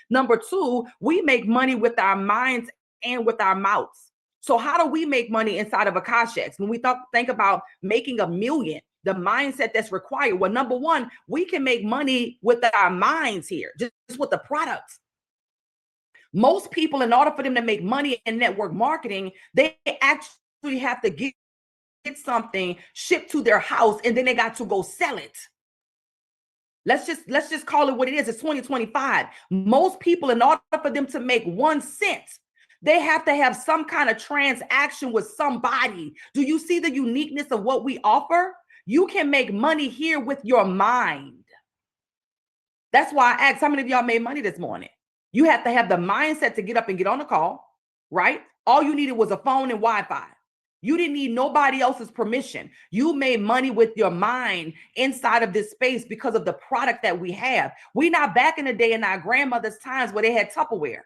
Number two, we make money with our minds and with our mouths. So how do we make money inside of Akashics? When we think about making $1 million, the mindset that's required. Well, number one, we can make money with our minds here, just with the products. Most people, in order for them to make money in network marketing, they actually have to get something shipped to their house, and then they got to go sell it. Let's just call it what it is. It's 2025. Most people, in order for them to make 1 cent, they have to have some kind of transaction with somebody. Do you see the uniqueness of what we offer? You can make money here with your mind. That's why I asked how many of y'all made money this morning. You have to have the mindset to get up and get on the call, right? All you needed was a phone and Wi-Fi. You didn't need nobody else's permission. You made money with your mind inside of this space because of the product that we have. We're not back in the day in our grandmother's times where they had Tupperware.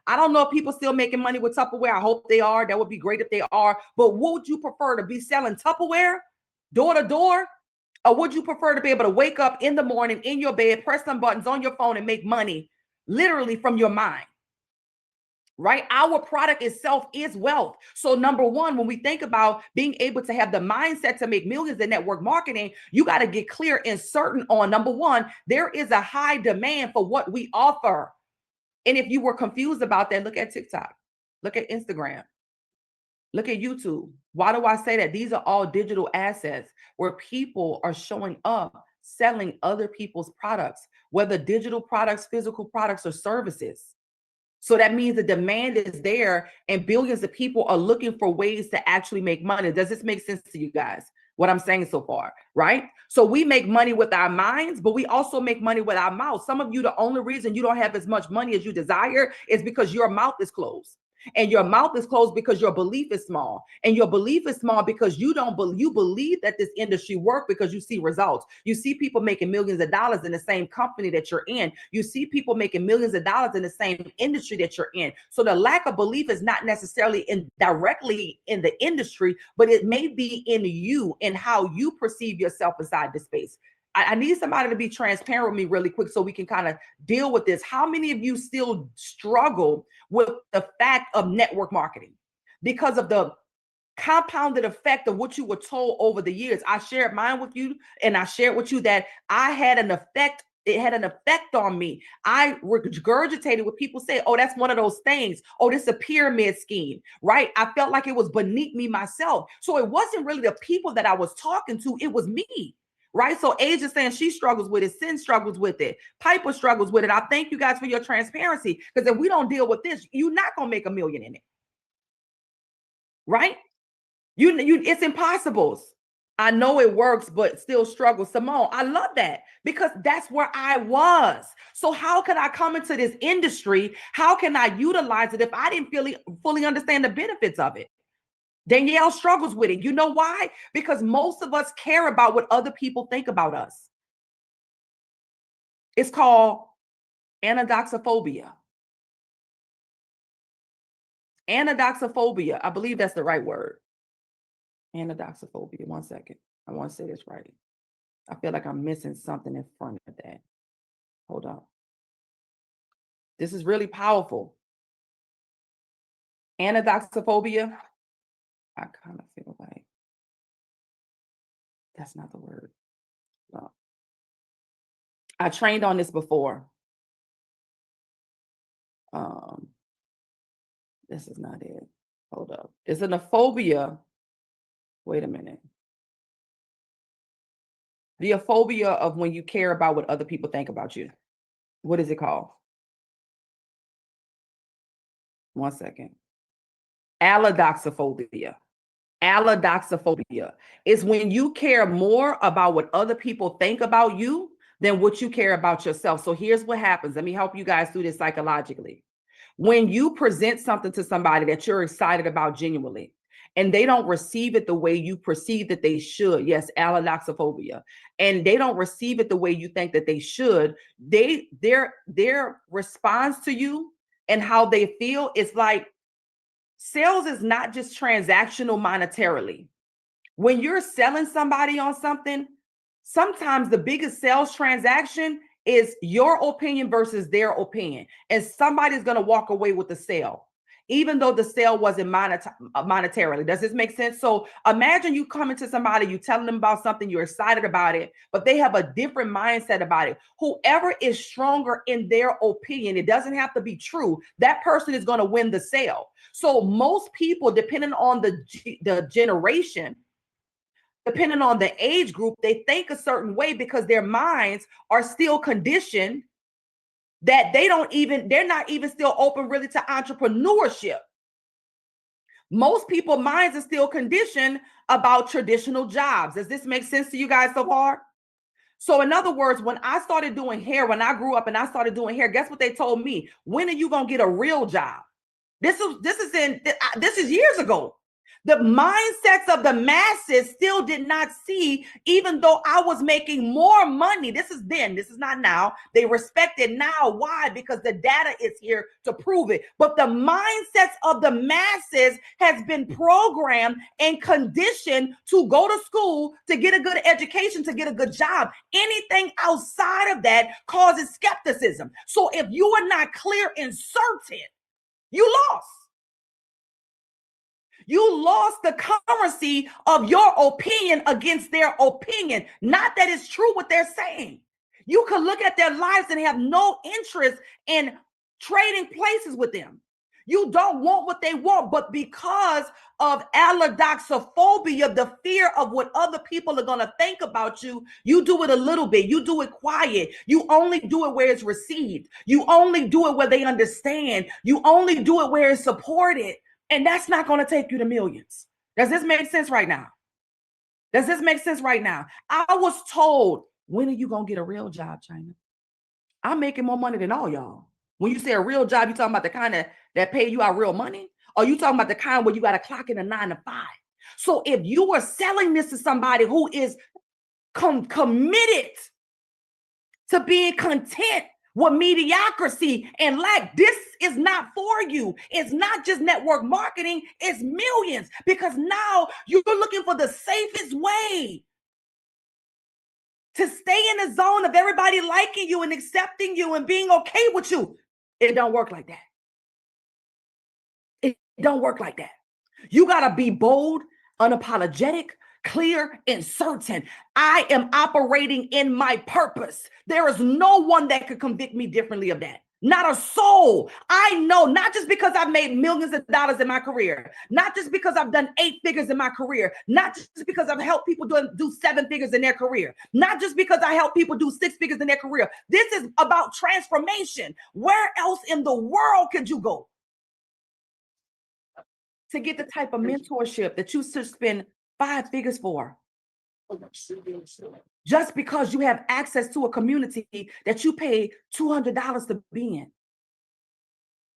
I don't know if people still making money with Tupperware. I hope they are. That would be great if they are. But would you prefer to be selling Tupperware door to door? Or would you prefer to be able to wake up in the morning in your bed, press some buttons on your phone and make money literally from your mind? Right? Our product itself is wealth. So number one, when we think about being able to have the mindset to make millions in network marketing, you got to get clear and certain on number one, there is a high demand for what we offer. And if you were confused about that, look at TikTok, look at Instagram, look at YouTube. Why do I say that? These are all digital assets where people are showing up, selling other people's products, whether digital products, physical products, or services. So that means the demand is there and billions of people are looking for ways to actually make money. Does this make sense to you guys? What I'm saying so far, right? So we make money with our minds, but we also make money with our mouth. Some of you, the only reason you don't have as much money as you desire is because your mouth is closed. And your mouth is closed because your belief is small. And your belief is small because you believe that this industry works because you see results. You see people making millions of dollars in the same company that you're in. You see people making millions of dollars in the same industry that you're in. So the lack of belief is not necessarily directly in the industry, but it may be in you and how you perceive yourself inside the space. I need somebody to be transparent with me really quick so we can kind of deal with this. How many of you still struggle with the fact of network marketing because of the compounded effect of what you were told over the years? I shared mine with you, and I shared with you that I had an effect. It had an effect on me. I regurgitated what people say, oh, that's one of those things. Oh, this is a pyramid scheme, right? I felt like it was beneath me myself. So it wasn't really the people that I was talking to. It was me. Right? So Age is saying she struggles with it. Sin struggles with it. Piper struggles with it. I thank you guys for your transparency, because if we don't deal with this, you're not going to make $1 million in it. Right? It's impossible. I know it works, but still struggle. Simone, I love that because that's where I was. So how can I come into this industry? How can I utilize it if I didn't fully understand the benefits of it? Danielle struggles with it. You know why? Because most of us care about what other people think about us. It's called anadoxophobia. Anadoxophobia. I believe that's the right word. Anadoxophobia. 1 second. I want to say this right. I feel like I'm missing something in front of that. Hold on. This is really powerful. Anadoxophobia. I kind of feel like that's not the word. No. I trained on this before. This is not it. Hold up. It's an aphobia. Wait a minute. The aphobia of when you care about what other people think about you. What is it called? 1 second. Allodoxophobia. Allodoxophobia is when you care more about what other people think about you than what you care about yourself. So here's what happens. Let me help you guys do this psychologically. When you present something to somebody that you're excited about genuinely, and they don't receive it the way you perceive that they should, yes, allodoxophobia, and they don't receive it the way you think that they should, their response to you and how they feel is like, sales is not just transactional monetarily. When you're selling somebody on something, sometimes the biggest sales transaction is your opinion versus their opinion. And somebody's going to walk away with the sale, even though the sale wasn't monetarily. Does this make sense? So imagine you coming to somebody, you telling them about something, you're excited about it, but they have a different mindset about it. Whoever is stronger in their opinion, it doesn't have to be true, that person is going to win the sale. So most people, depending on the generation, depending on the age group, they think a certain way because their minds are still conditioned that they're not even still open really to entrepreneurship. Most people's minds are still conditioned about traditional jobs. Does this make sense to you guys so far? So in other words, when I started doing hair, when I grew up and I started doing hair, guess what they told me? When are you going to get a real job? This is years ago. The mindsets of the masses still did not see, even though I was making more money. This is then, this is not now. They respect it now. Why? Because the data is here to prove it. But the mindsets of the masses has been programmed and conditioned to go to school, to get a good education, to get a good job. Anything outside of that causes skepticism. So if you are not clear and certain, you lost. You lost the currency of your opinion against their opinion. Not that it's true what they're saying. You could look at their lives and have no interest in trading places with them. You don't want what they want, but because of allodoxophobia, the fear of what other people are going to think about you, you do it a little bit. You do it quiet. You only do it where it's received. You only do it where they understand. You only do it where it's supported. And that's not going to take you to millions. Does this make sense right now? Does this make sense right now? I was told, when are you going to get a real job, Chyna? I'm making more money than all y'all. When you say a real job, you talking about the kind that pay you out real money? Or you talking about the kind where you got to clock in a 9 to 5? So if you are selling this to somebody who is committed to being content with mediocrity and lack, this is not for you. It's not just network marketing, it's millions, because now you're looking for the safest way to stay in the zone of everybody liking you and accepting you and being okay with you. It don't work like that. It don't work like that. You got to be bold, unapologetic, clear, and certain. I am operating in my purpose. There is no one that could convict me differently of that. Not a soul. I know, not just because I've made millions of dollars in my career, not just because I've done 8 figures in my career, not just because I've helped people do 7 figures in their career, not just because I help people do 6 figures in their career. This is about transformation. Where else in the world could you go to get the type of mentorship that you should spend 5 figures for? Just because you have access to a community that you pay $200 to be in.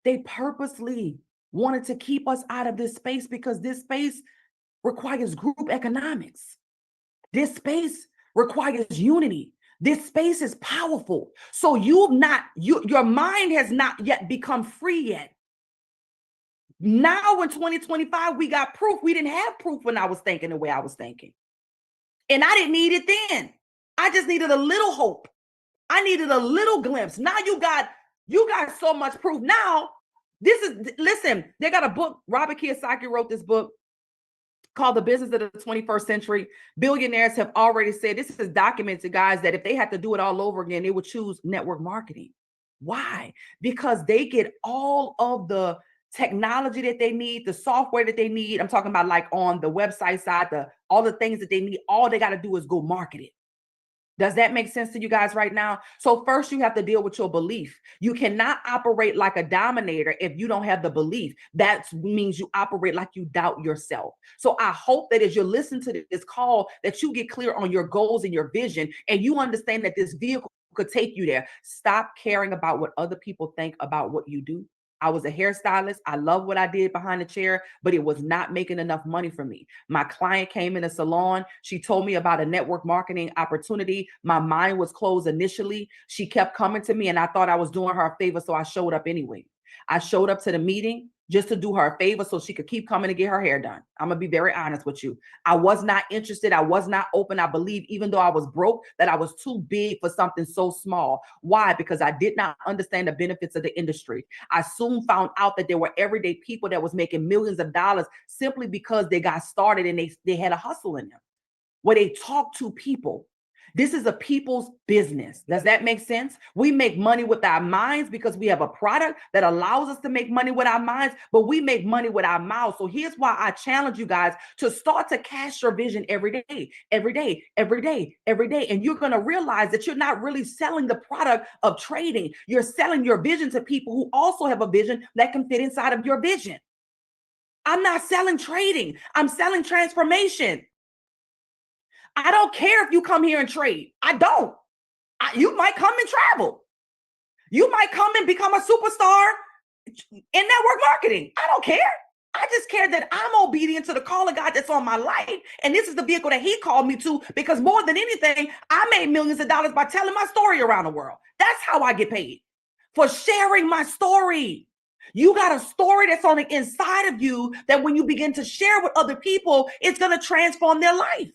They purposely wanted to keep us out of this space because this space requires group economics. This space requires unity. This space is powerful. So your mind has not yet become free yet. Now in 2025, we got proof. We didn't have proof when I was thinking the way I was thinking. And I didn't need it then. I just needed a little hope. I needed a little glimpse. Now you got so much proof. Now, listen, they got a book. Robert Kiyosaki wrote this book called The Business of the 21st Century. Billionaires have already said, this is documented, guys, that if they had to do it all over again, they would choose network marketing. Why? Because they get all of the technology that they need, the software that they need. I'm talking about like on the website side, all the things that they need. All they got to do is go market it. Does that make sense to you guys right now? So first you have to deal with your belief. You cannot operate like a dominator if you don't have the belief. That means you operate like you doubt yourself. So I hope that as you're listening to this call, that you get clear on your goals and your vision, and you understand that this vehicle could take you there. Stop caring about what other people think about what you do. I was a hairstylist. I love what I did behind the chair, but it was not making enough money for me. My client came in a salon. She told me about a network marketing opportunity. My mind was closed initially. She kept coming to me and I thought I was doing her a favor, so I showed up anyway. I showed up to the meeting. just to do her a favor so she could keep coming to get her hair done. I'm going to be very honest with you. I was not interested. I was not open. I believe, even though I was broke, that I was too big for something so small. Why? Because I did not understand the benefits of the industry. I soon found out that there were everyday people that was making millions of dollars simply because they got started and they had a hustle in them, where they talk to people. This is a people's business. Does that make sense? We make money with our minds because we have a product that allows us to make money with our minds, but we make money with our mouths. So here's why I challenge you guys to start to cast your vision every day, every day, every day, every day. And you're going to realize that you're not really selling the product of trading. You're selling your vision to people who also have a vision that can fit inside of your vision. I'm not selling trading. I'm selling transformation. I don't care if you come here and trade. I don't. You might come and travel. You might come and become a superstar in network marketing. I don't care. I just care that I'm obedient to the call of God that's on my life. And this is the vehicle that he called me to, because more than anything, I made millions of dollars by telling my story around the world. That's how I get paid, for sharing my story. You got a story that's on the inside of you that when you begin to share with other people, it's going to transform their life.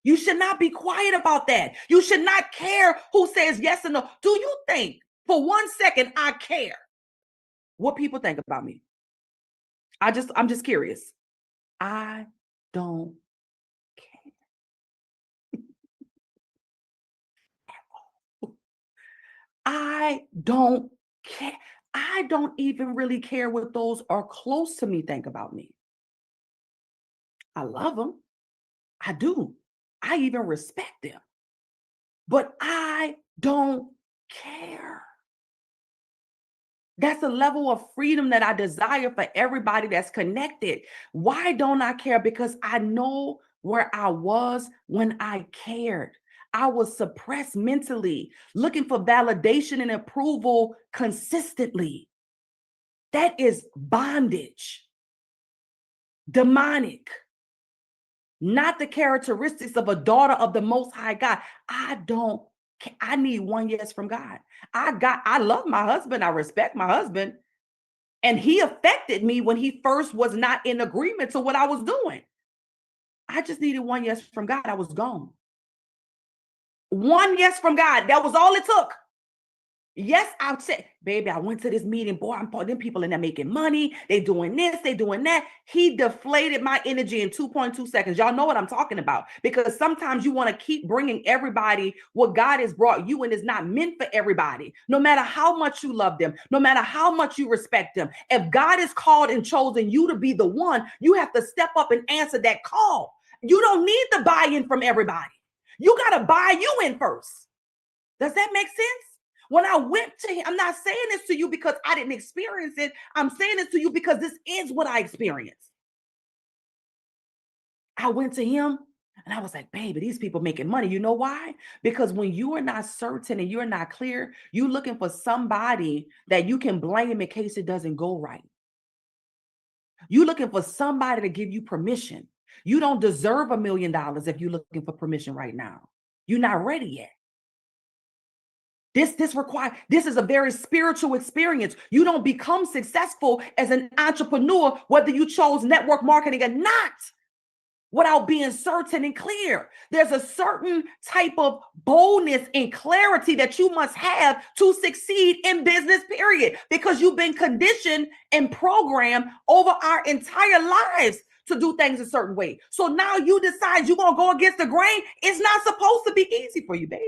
You should not be quiet about that. You should not care who says yes or no. Do you think for 1 second I care what people think about me? I'm just curious. I don't care. I don't care. I don't even really care what those are close to me think about me. I love them. I do. I even respect them. But I don't care. That's a level of freedom that I desire for everybody that's connected. Why don't I care? Because I know where I was when I cared. I was suppressed mentally, looking for validation and approval consistently. That is bondage, demonic, not the characteristics of a daughter of the Most High God. I need one yes from God. I love my husband. I respect my husband. And he affected me when he first was not in agreement to what I was doing. I just needed one yes from God. I was gone. One yes from God. That was all it took. Yes, I said, baby, I went to this meeting. Boy, them people in there making money. They doing this, they doing that. He deflated my energy in 2.2 seconds. Y'all know what I'm talking about, because sometimes you want to keep bringing everybody what God has brought you, and is not meant for everybody. No matter how much you love them, no matter how much you respect them. If God has called and chosen you to be the one, you have to step up and answer that call. You don't need the buy-in from everybody. You got to buy you in first. Does that make sense? When I went to him, I'm not saying this to you because I didn't experience it. I'm saying this to you because this is what I experienced. I went to him and I was like, baby, these people making money. You know why? Because when you are not certain and you're not clear, you're looking for somebody that you can blame in case it doesn't go right. You're looking for somebody to give you permission. You don't deserve $1 million if you're looking for permission right now. You're not ready yet. This is a very spiritual experience. You don't become successful as an entrepreneur, whether you chose network marketing or not, without being certain and clear. There's a certain type of boldness and clarity that you must have to succeed in business, period, because you've been conditioned and programmed over our entire lives to do things a certain way. So now you decide you're going to go against the grain. It's not supposed to be easy for you, babe.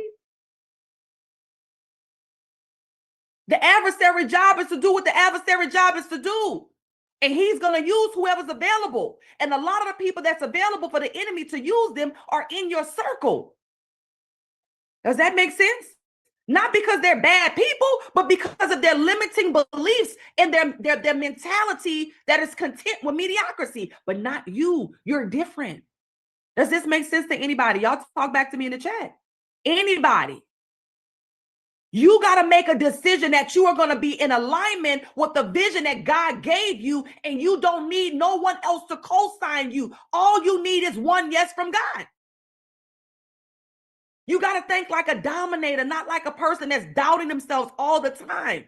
The adversary job is to do what the adversary job is to do. And he's going to use whoever's available. And a lot of the people that's available for the enemy to use them are in your circle. Does that make sense? Not because they're bad people, but because of their limiting beliefs and their mentality that is content with mediocrity. But not you. You're different. Does this make sense to anybody? Y'all talk back to me in the chat. Anybody. You got to make a decision that you are going to be in alignment with the vision that God gave you, and you don't need no one else to co-sign you. All you need is one yes from God. You got to think like a dominator, not like a person that's doubting themselves all the time.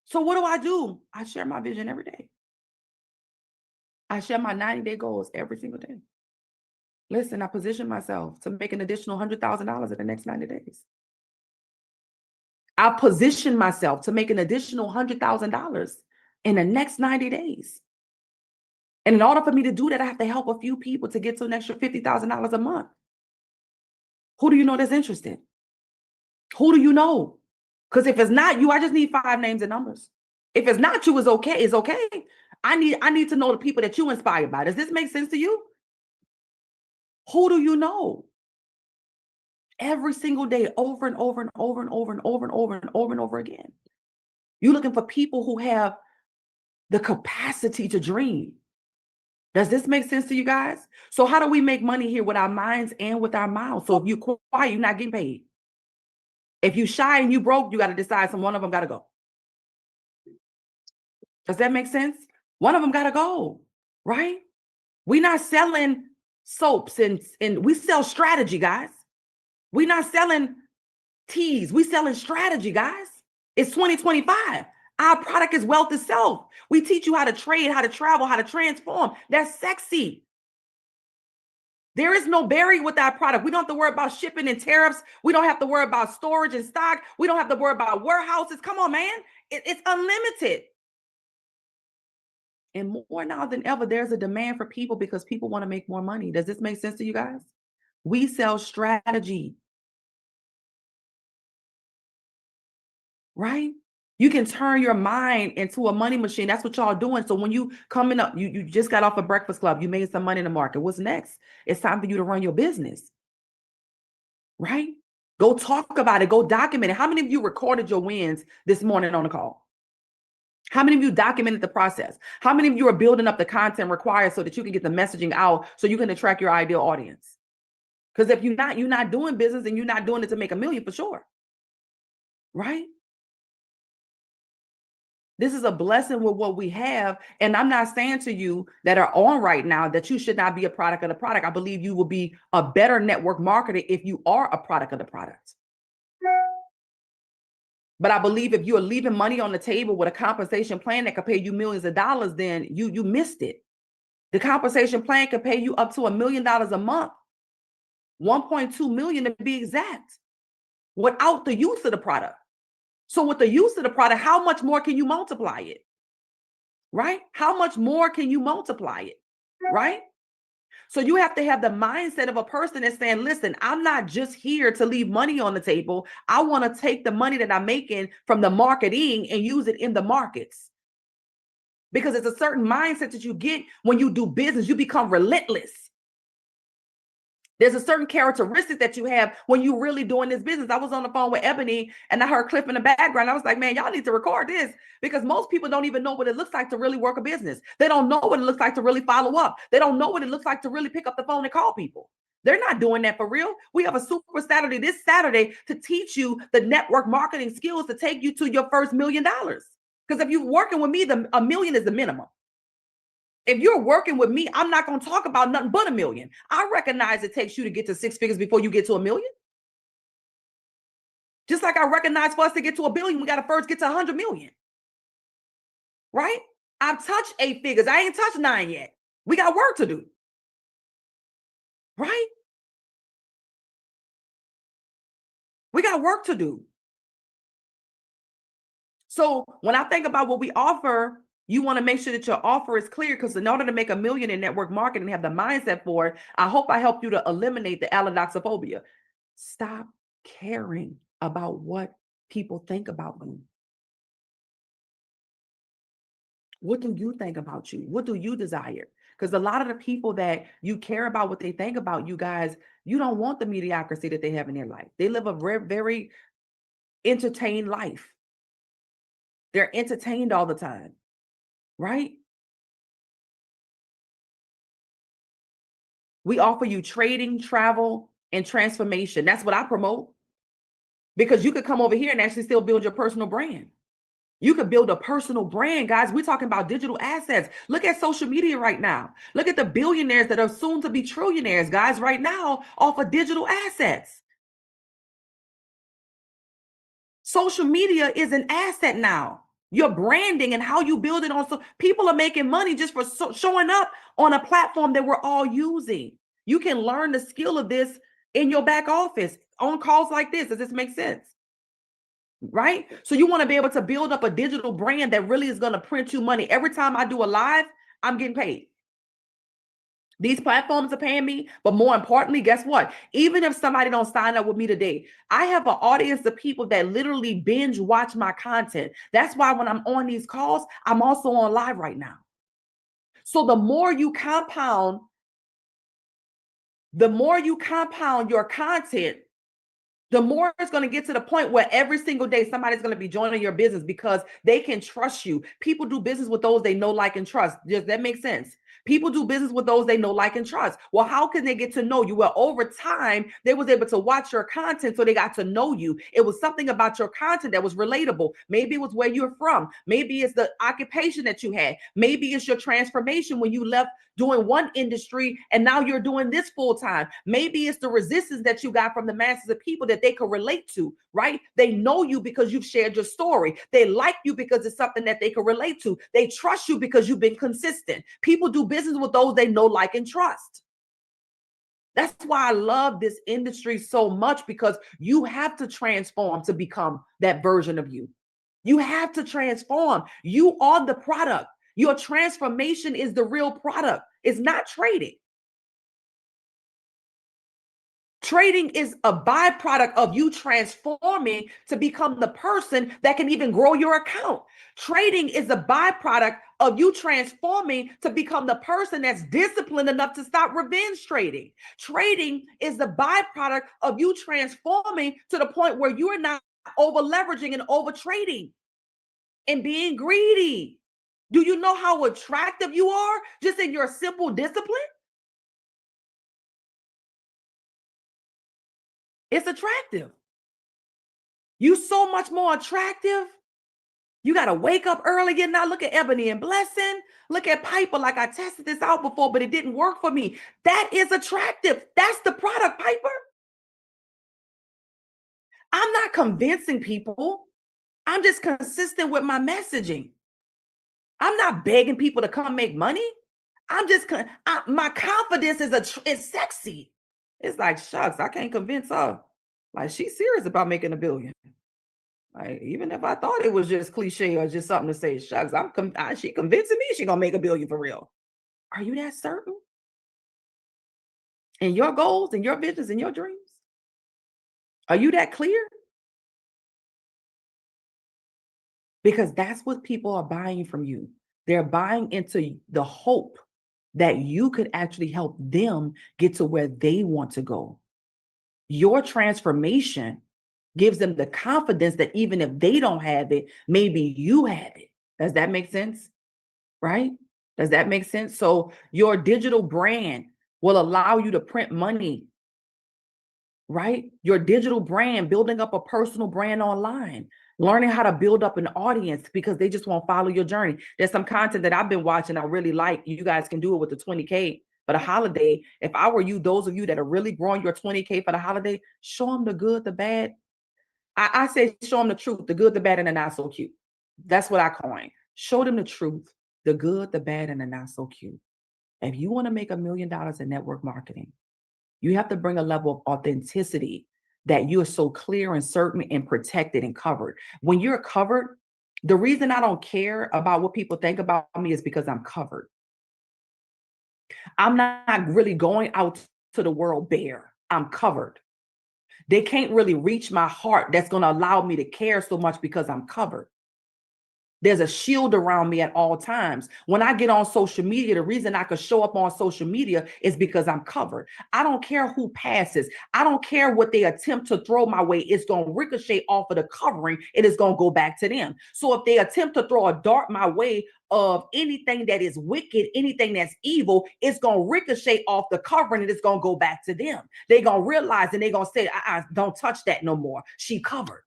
So what do? I share my vision every day. I share my 90-day goals every single day. Listen, I position myself to make an additional $100,000 in the next 90 days. I position myself to make an additional $100,000 in the next 90 days. And in order for me to do that, I have to help a few people to get to an extra $50,000 a month. Who do you know that's interested? Who do you know? Because if it's not you, I just need 5 names and numbers. If it's not you, it's okay. It's okay. I need to know the people that you inspired by. Does this make sense to you? Who do you know? Every single day, over and over and over and over and over and over and over and over again. You're looking for people who have the capacity to dream. Does this make sense to you guys? So how do we make money here with our minds and with our mouths? So if you quiet, you're not getting paid. If you shy and you broke, you got to decide one of them got to go. Does that make sense? One of them got to go, right? We're not selling soaps and we sell strategy, guys. We're not selling teas. We selling strategy, guys. It's 2025. Our product is wealth itself. We teach you how to trade, how to travel, how to transform. That's sexy. There is no barrier with our product. We don't have to worry about shipping and tariffs. We don't have to worry about storage and stock. We don't have to worry about warehouses. Come on, man. It's unlimited. And more now than ever, there's a demand for people because people want to make more money. Does this make sense to you guys? We sell strategy. Right? You can turn your mind into a money machine. That's what y'all doing. So when you coming up, you just got off a Breakfast Club, you made some money in the market. What's next? It's time for you to run your business. Right? Go talk about it. Go document it. How many of you recorded your wins this morning on the call? How many of you documented the process? How many of you are building up the content required so that you can get the messaging out so you can attract your ideal audience? Because if you're not doing business and you're not doing it to make a million for sure. Right? This is a blessing with what we have. And I'm not saying to you that are on right now that you should not be a product of the product. I believe you will be a better network marketer if you are a product of the product. But I believe if you are leaving money on the table with a compensation plan that could pay you millions of dollars, then you missed it. The compensation plan could pay you up to $1 million a month, 1.2 million to be exact, without the use of the product. So with the use of the product, how much more can you multiply it? Right? How much more can you multiply it? Right? So you have to have the mindset of a person that's saying, listen, I'm not just here to leave money on the table. I want to take the money that I'm making from the marketing and use it in the markets. Because it's a certain mindset that you get when you do business. You become relentless. There's a certain characteristic that you have when you're really doing this business. I was on the phone with Ebony and I heard Cliff in the background. I was like, man, y'all need to record this because most people don't even know what it looks like to really work a business. They don't know what it looks like to really follow up. They don't know what it looks like to really pick up the phone and call people. They're not doing that for real. We have a super Saturday this Saturday to teach you the network marketing skills to take you to your first $1 million. Because if you're working with me, a million is the minimum. If you're working with me, I'm not going to talk about nothing but $1 million. I recognize it takes you to get to 6 figures before you get to $1 million. Just like I recognize for us to get to $1 billion, we got to first get to 100 million. Right? I've touched 8 figures. I ain't touched 9 yet. We got work to do. Right? We got work to do. So when I think about what we offer, you want to make sure that your offer is clear because in order to make $1 million in network marketing and have the mindset for it, I hope I helped you to eliminate the allodoxophobia. Stop caring about what people think about you. What do you think about you? What do you desire? Because a lot of the people that you care about what they think about you guys, you don't want the mediocrity that they have in their life. They live a very, very entertained life. They're entertained all the time, right? We offer you trading, travel, and transformation. That's what I promote. Because you could come over here and actually still build your personal brand. You could build a personal brand, guys. We're talking about digital assets. Look at social media right now. Look at the billionaires that are soon to be trillionaires, guys, right now off of digital assets. Social media is an asset now. Your branding and how you build it on. So people are making money just for showing up on a platform that we're all using. You can learn the skill of this in your back office on calls like this. Does this make sense? Right? So you want to be able to build up a digital brand that really is going to print you money. Every time I do a live, I'm getting paid. These platforms are paying me, but more importantly, guess what? Even if somebody don't sign up with me today, I have an audience of people that literally binge watch my content. That's why when I'm on these calls, I'm also on live right now. So the more you compound your content, the more it's going to get to the point where every single day somebody's going to be joining your business because they can trust you. People do business with those they know, like, and trust. Does that make sense? People do business with those they know, like, and trust. Well, how can they get to know you? Well, over time, they was able to watch your content, so they got to know you. It was something about your content that was relatable. Maybe it was where you're from. Maybe it's the occupation that you had. Maybe it's your transformation when you left doing one industry and now you're doing this full time. Maybe it's the resistance that you got from the masses of people that they could relate to, right? They know you because you've shared your story. They like you because it's something that they can relate to. They trust you because you've been consistent. People do business with those they know, like, and trust. That's why I love this industry so much, because you have to transform to become that version of you. You have to transform. You are the product. Your transformation is the real product. It's not trading. Trading is a byproduct of you transforming to become the person that can even grow your account. Trading is a byproduct of you transforming to become the person that's disciplined enough to stop revenge trading. Trading is the byproduct of you transforming to the point where you're not over leveraging and over trading and being greedy. Do you know how attractive you are just in your simple discipline? It's attractive. You so much more attractive. You got to wake up early, getting out. Look at Ebony and Blessing. Look at Piper. Like, I tested this out before, but it didn't work for me. That is attractive. That's the product, Piper. I'm not convincing people. I'm just consistent with my messaging. I'm not begging people to come make money. I'm just, my confidence is sexy. It's like, shucks, I can't convince her. Like, she's serious about making $1 billion. Like, even if I thought it was just cliche or just something to say, shucks, she convincing me she gonna make $1 billion for real. Are you that certain in your goals and your visions and your dreams? Are you that clear? Because that's what people are buying from you. They're buying into the hope that you could actually help them get to where they want to go. Your transformation gives them the confidence that even if they don't have it, maybe you have it. Does that make sense? Right? Does that make sense? So your digital brand will allow you to print money, right? Your digital brand, building up a personal brand online, learning how to build up an audience because they just won't follow your journey. There's some content that I've been watching I really like. You guys can do it with the 20K for the holiday. If I were you, those of you that are really growing your 20K for the holiday, show them the good, the bad. I say show them the truth, the good, the bad, and the not so cute. That's what I coin. Show them the truth, the good, the bad, and the not so cute. If you want to make $1 million in network marketing, you have to bring a level of authenticity that you're so clear and certain and protected and covered. When you're covered, the reason I don't care about what people think about me is because I'm covered. I'm not really going out to the world bare. I'm covered. They can't really reach my heart that's going to allow me to care so much because I'm covered. There's a shield around me at all times. When I get on social media, the reason I could show up on social media is because I'm covered. I don't care who passes. I don't care what they attempt to throw my way. It's going to ricochet off of the covering. It is going to go back to them. So if they attempt to throw a dart my way of anything that is wicked, anything that's evil, it's going to ricochet off the covering and it's going to go back to them. They're going to realize and they're going to say, don't touch that no more. She covered.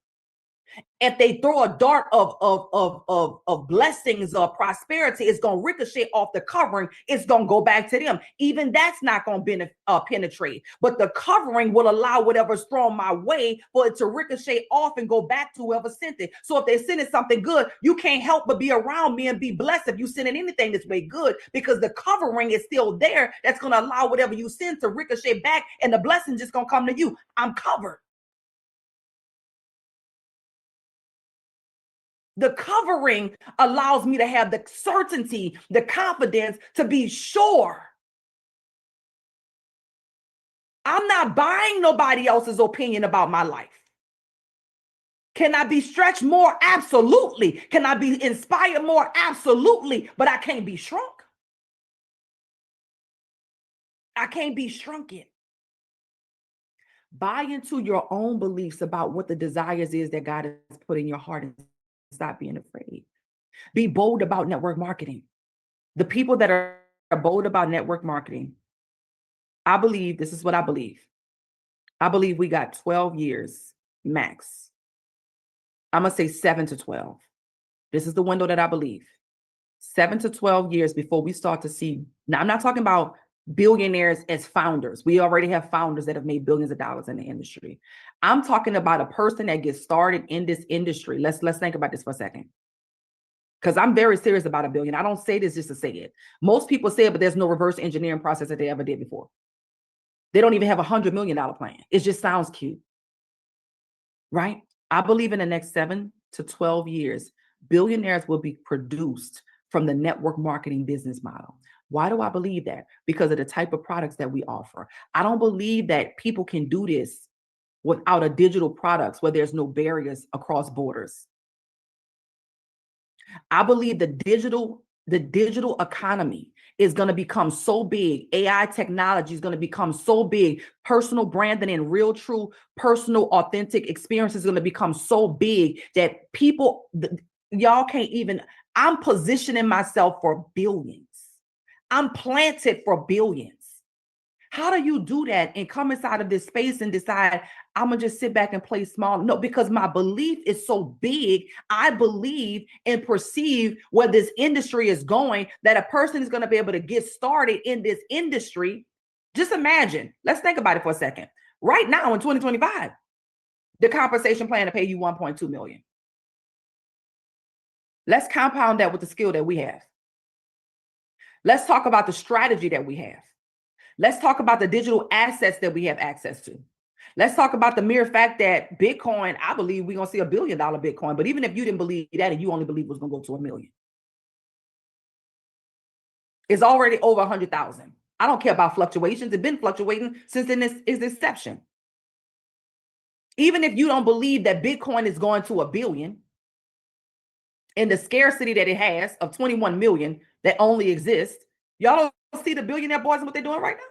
If they throw a dart of blessings or prosperity, it's going to ricochet off the covering. It's going to go back to them. Even that's not going to penetrate. But the covering will allow whatever's thrown my way for it to ricochet off and go back to whoever sent it. So if they're sending something good, you can't help but be around me and be blessed if you sending anything this way good, because the covering is still there. That's going to allow whatever you send to ricochet back, and the blessing just going to come to you. I'm covered. The covering allows me to have the certainty, the confidence to be sure. I'm not buying nobody else's opinion about my life. Can I be stretched more? Absolutely. Can I be inspired more? Absolutely. But I can't be shrunk. I can't be shrunken. Buy into your own beliefs about what the desires is that God has put in your heart, and stop being afraid. Be bold about network marketing. The people that are bold about network marketing, I believe, this is what I believe. I believe we got 12 years max. I'm going to say 7 to 12. This is the window that I believe. 7 to 12 years before we start to see. Now, I'm not talking about billionaires as founders. We already have founders that have made billions of dollars in the industry. I'm talking about a person that gets started in this industry. Let's think about this for a second, because I'm very serious about a billion. I don't say this just to say it. Most people say it, but there's no reverse engineering process that they ever did before. They don't even have $100 million plan. It just sounds cute, right? I believe in the next 7 to 12 years, billionaires will be produced from the network marketing business model. Why do I believe that? Because of the type of products that we offer. I don't believe that people can do this without a digital products where there's no barriers across borders. I believe the digital economy is going to become so big. AI technology is going to become so big. Personal branding and real, true, personal, authentic experience is going to become so big that people, y'all can't even, I'm positioning myself for billions. I'm planted for billions. How do you do that and come inside of this space and decide, I'm going to just sit back and play small? No, because my belief is so big. I believe and perceive where this industry is going, that a person is going to be able to get started in this industry. Just imagine, let's think about it for a second. Right now in 2025, the compensation plan to pay you 1.2 million. Let's compound that with the skill that we have. Let's talk about the strategy that we have. Let's talk about the digital assets that we have access to. Let's talk about the mere fact that Bitcoin, I believe we're going to see $1 billion Bitcoin. But even if you didn't believe that and you only believe it was going to go to 1 million, it's already over 100,000. I don't care about fluctuations. It's been fluctuating since its inception. Even if you don't believe that Bitcoin is going to 1 billion, in the scarcity that it has of 21 million that only exists, y'all don't see the billionaire boys and what they're doing right now?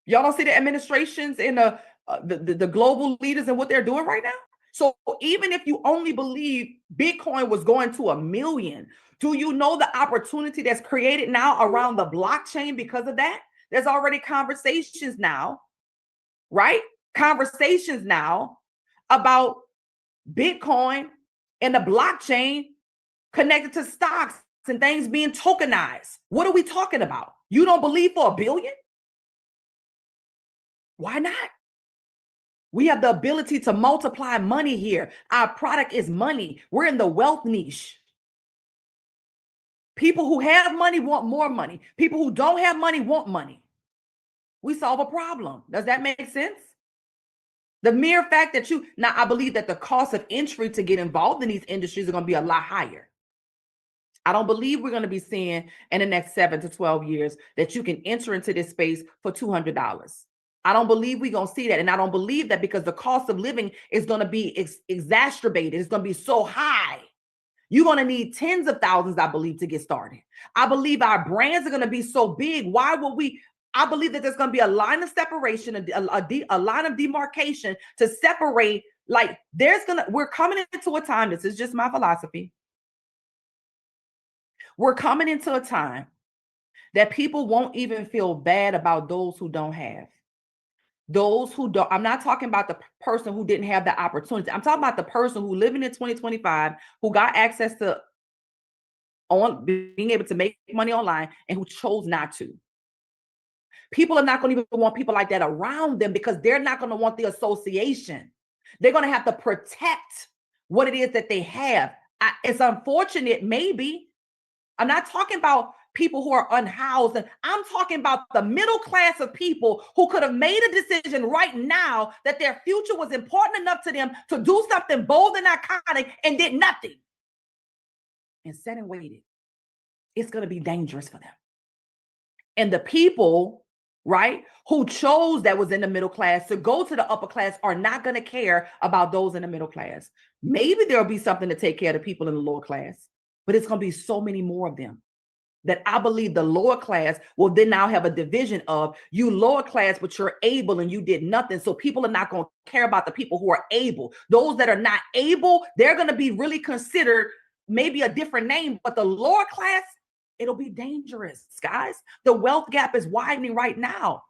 Y'all don't see the administrations and the global leaders and what they're doing right now? So even if you only believe Bitcoin was going to 1 million, do you know the opportunity that's created now around the blockchain because of that? There's already conversations now, right? Conversations now about Bitcoin and the blockchain connected to stocks and things being tokenized. What are we talking about? You don't believe for 1 billion? Why not? We have the ability to multiply money here. Our product is money. We're in the wealth niche. People who have money want more money. People who don't have money want money. We solve a problem. Does that make sense? The mere fact that now I believe that the cost of entry to get involved in these industries are going to be a lot higher. I don't believe we're going to be seeing in the next 7 to 12 years that you can enter into this space for $200. I don't believe we're going to see that. And I don't believe that because the cost of living is going to be exacerbated. It's going to be so high. You're going to need tens of thousands, I believe, to get started. I believe our brands are going to be so big. Why will we? I believe that there's going to be a line of separation, a line of demarcation to separate. Like we're coming into a time. This is just my philosophy. We're coming into a time that people won't even feel bad about those who don't have. Those who don't, I'm not talking about the person who didn't have the opportunity. I'm talking about the person who living in 2025, who got access to being able to make money online and who chose not to. People are not going to even want people like that around them because they're not going to want the association. They're going to have to protect what it is that they have. It's unfortunate, maybe. I'm not talking about people who are unhoused. I'm talking about the middle class of people who could have made a decision right now that their future was important enough to them to do something bold and iconic and did nothing. And sat and waited. It's going to be dangerous for them. And the people, right, who chose that was in the middle class to go to the upper class are not going to care about those in the middle class. Maybe there'll be something to take care of the people in the lower class, but it's going to be so many more of them that I believe the lower class will then now have a division of you lower class, but you're able and you did nothing. So people are not going to care about the people who are able. Those that are not able, they're going to be really considered maybe a different name, but the lower class, it'll be dangerous, guys. The wealth gap is widening right now.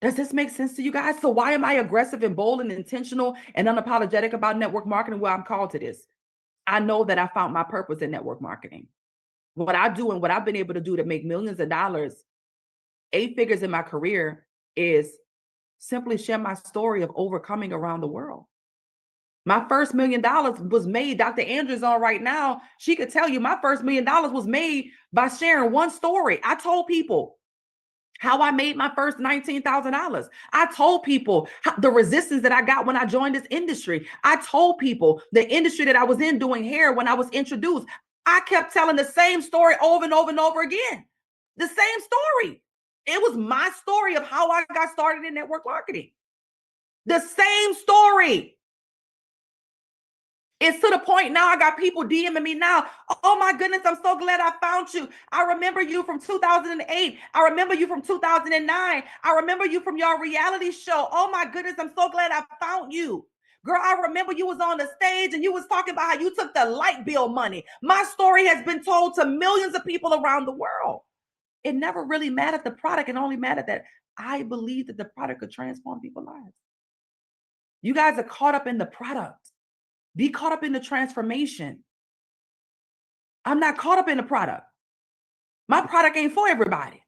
Does this make sense to you guys? So why am I aggressive and bold and intentional and unapologetic about network marketing? Well, I'm called to this. I know that I found my purpose in network marketing. What I do and what I've been able to do to make millions of dollars, 8 figures in my career, is simply share my story of overcoming around the world. My first $1 million was made. Dr. Andrews on right now. She could tell you my first $1 million was made by sharing one story. I told people how I made my first $19,000. I told people the resistance that I got when I joined this industry. I told people the industry that I was in doing hair when I was introduced. I kept telling the same story over and over and over again. The same story. It was my story of how I got started in network marketing. The same story. It's to the point now I got people DMing me now. Oh my goodness, I'm so glad I found you. I remember you from 2008. I remember you from 2009. I remember you from your reality show. Oh my goodness, I'm so glad I found you. Girl, I remember you was on the stage and you was talking about how you took the light bill money. My story has been told to millions of people around the world. It never really mattered the product. It only mattered that I believed that the product could transform people's lives. You guys are caught up in the product. Be caught up in the transformation. I'm not caught up in the product. My product ain't for everybody,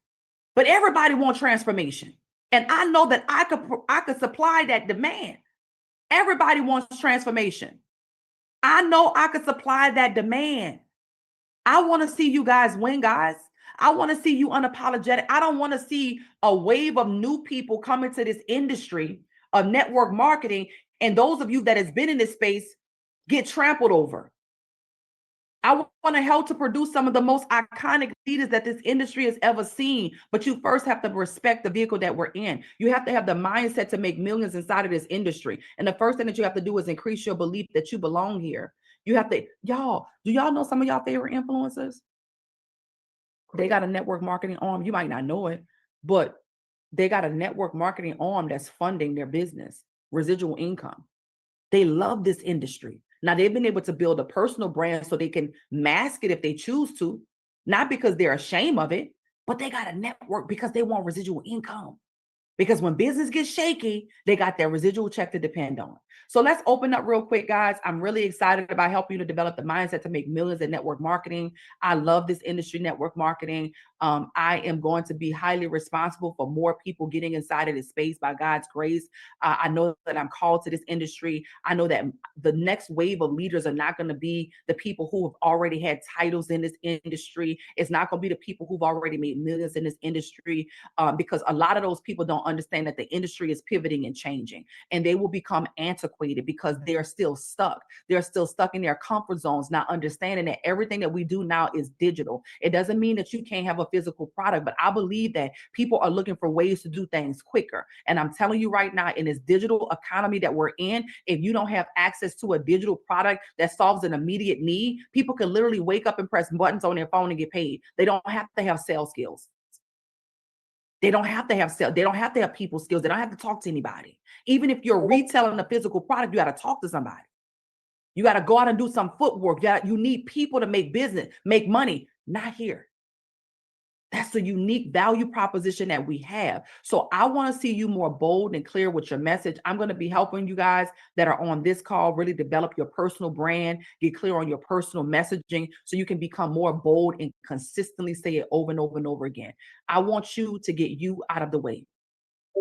but everybody wants transformation. And I know that I could supply that demand. Everybody wants transformation. I know I could supply that demand. I want to see you guys win, guys. I want to see you unapologetic. I don't want to see a wave of new people come into this industry of network marketing. And those of you that has been in this space get trampled over. I want to help to produce some of the most iconic leaders that this industry has ever seen. But you first have to respect the vehicle that we're in. You have to have the mindset to make millions inside of this industry. And the first thing that you have to do is increase your belief that you belong here. You have to, y'all, do y'all know some of y'all favorite influencers? They got a network marketing arm. You might not know it, but they got a network marketing arm that's funding their business, residual income. They love this industry. Now, they've been able to build a personal brand so they can mask it if they choose to, not because they're ashamed of it, but they got a network because they want residual income. Because when business gets shaky, they got their residual check to depend on. So let's open up real quick, guys. I'm really excited about helping you to develop the mindset to make millions in network marketing. I love this industry, network marketing. I am going to be highly responsible for more people getting inside of this space by God's grace. I know that I'm called to this industry. I know that the next wave of leaders are not going to be the people who have already had titles in this industry. It's not going to be the people who've already made millions in this industry, because a lot of those people don't understand that the industry is pivoting and changing, and they will become antiquated because they're still stuck. They're still stuck in their comfort zones, not understanding that everything that we do now is digital. It doesn't mean that you can't have a physical product, but I believe that people are looking for ways to do things quicker. And I'm telling you right now, in this digital economy that we're in, if you don't have access to a digital product that solves an immediate need, people can literally wake up and press buttons on their phone and get paid. They don't have to have sales skills. They don't have to have sales. They don't have to have people skills. They don't have to talk to anybody. Even if you're retailing a physical product, you got to talk to somebody. You got to go out and do some footwork. You need people to make business, make money. Not here. That's the unique value proposition that we have. So I want to see you more bold and clear with your message. I'm going to be helping you guys that are on this call really develop your personal brand, get clear on your personal messaging so you can become more bold and consistently say it over and over and over again. I want you to get you out of the way.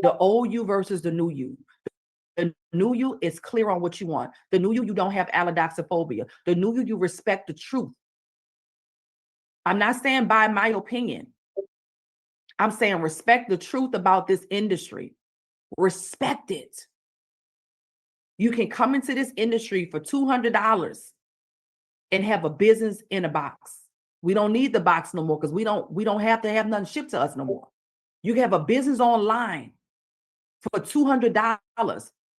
The old you versus the new you. The new you is clear on what you want. The new you don't have allodoxophobia. The new you respect the truth. I'm not saying by my opinion. I'm saying respect the truth about this industry. Respect it. You can come into this industry for $200 and have a business in a box. We don't need the box no more because we don't have to have nothing shipped to us no more. You can have a business online for $200.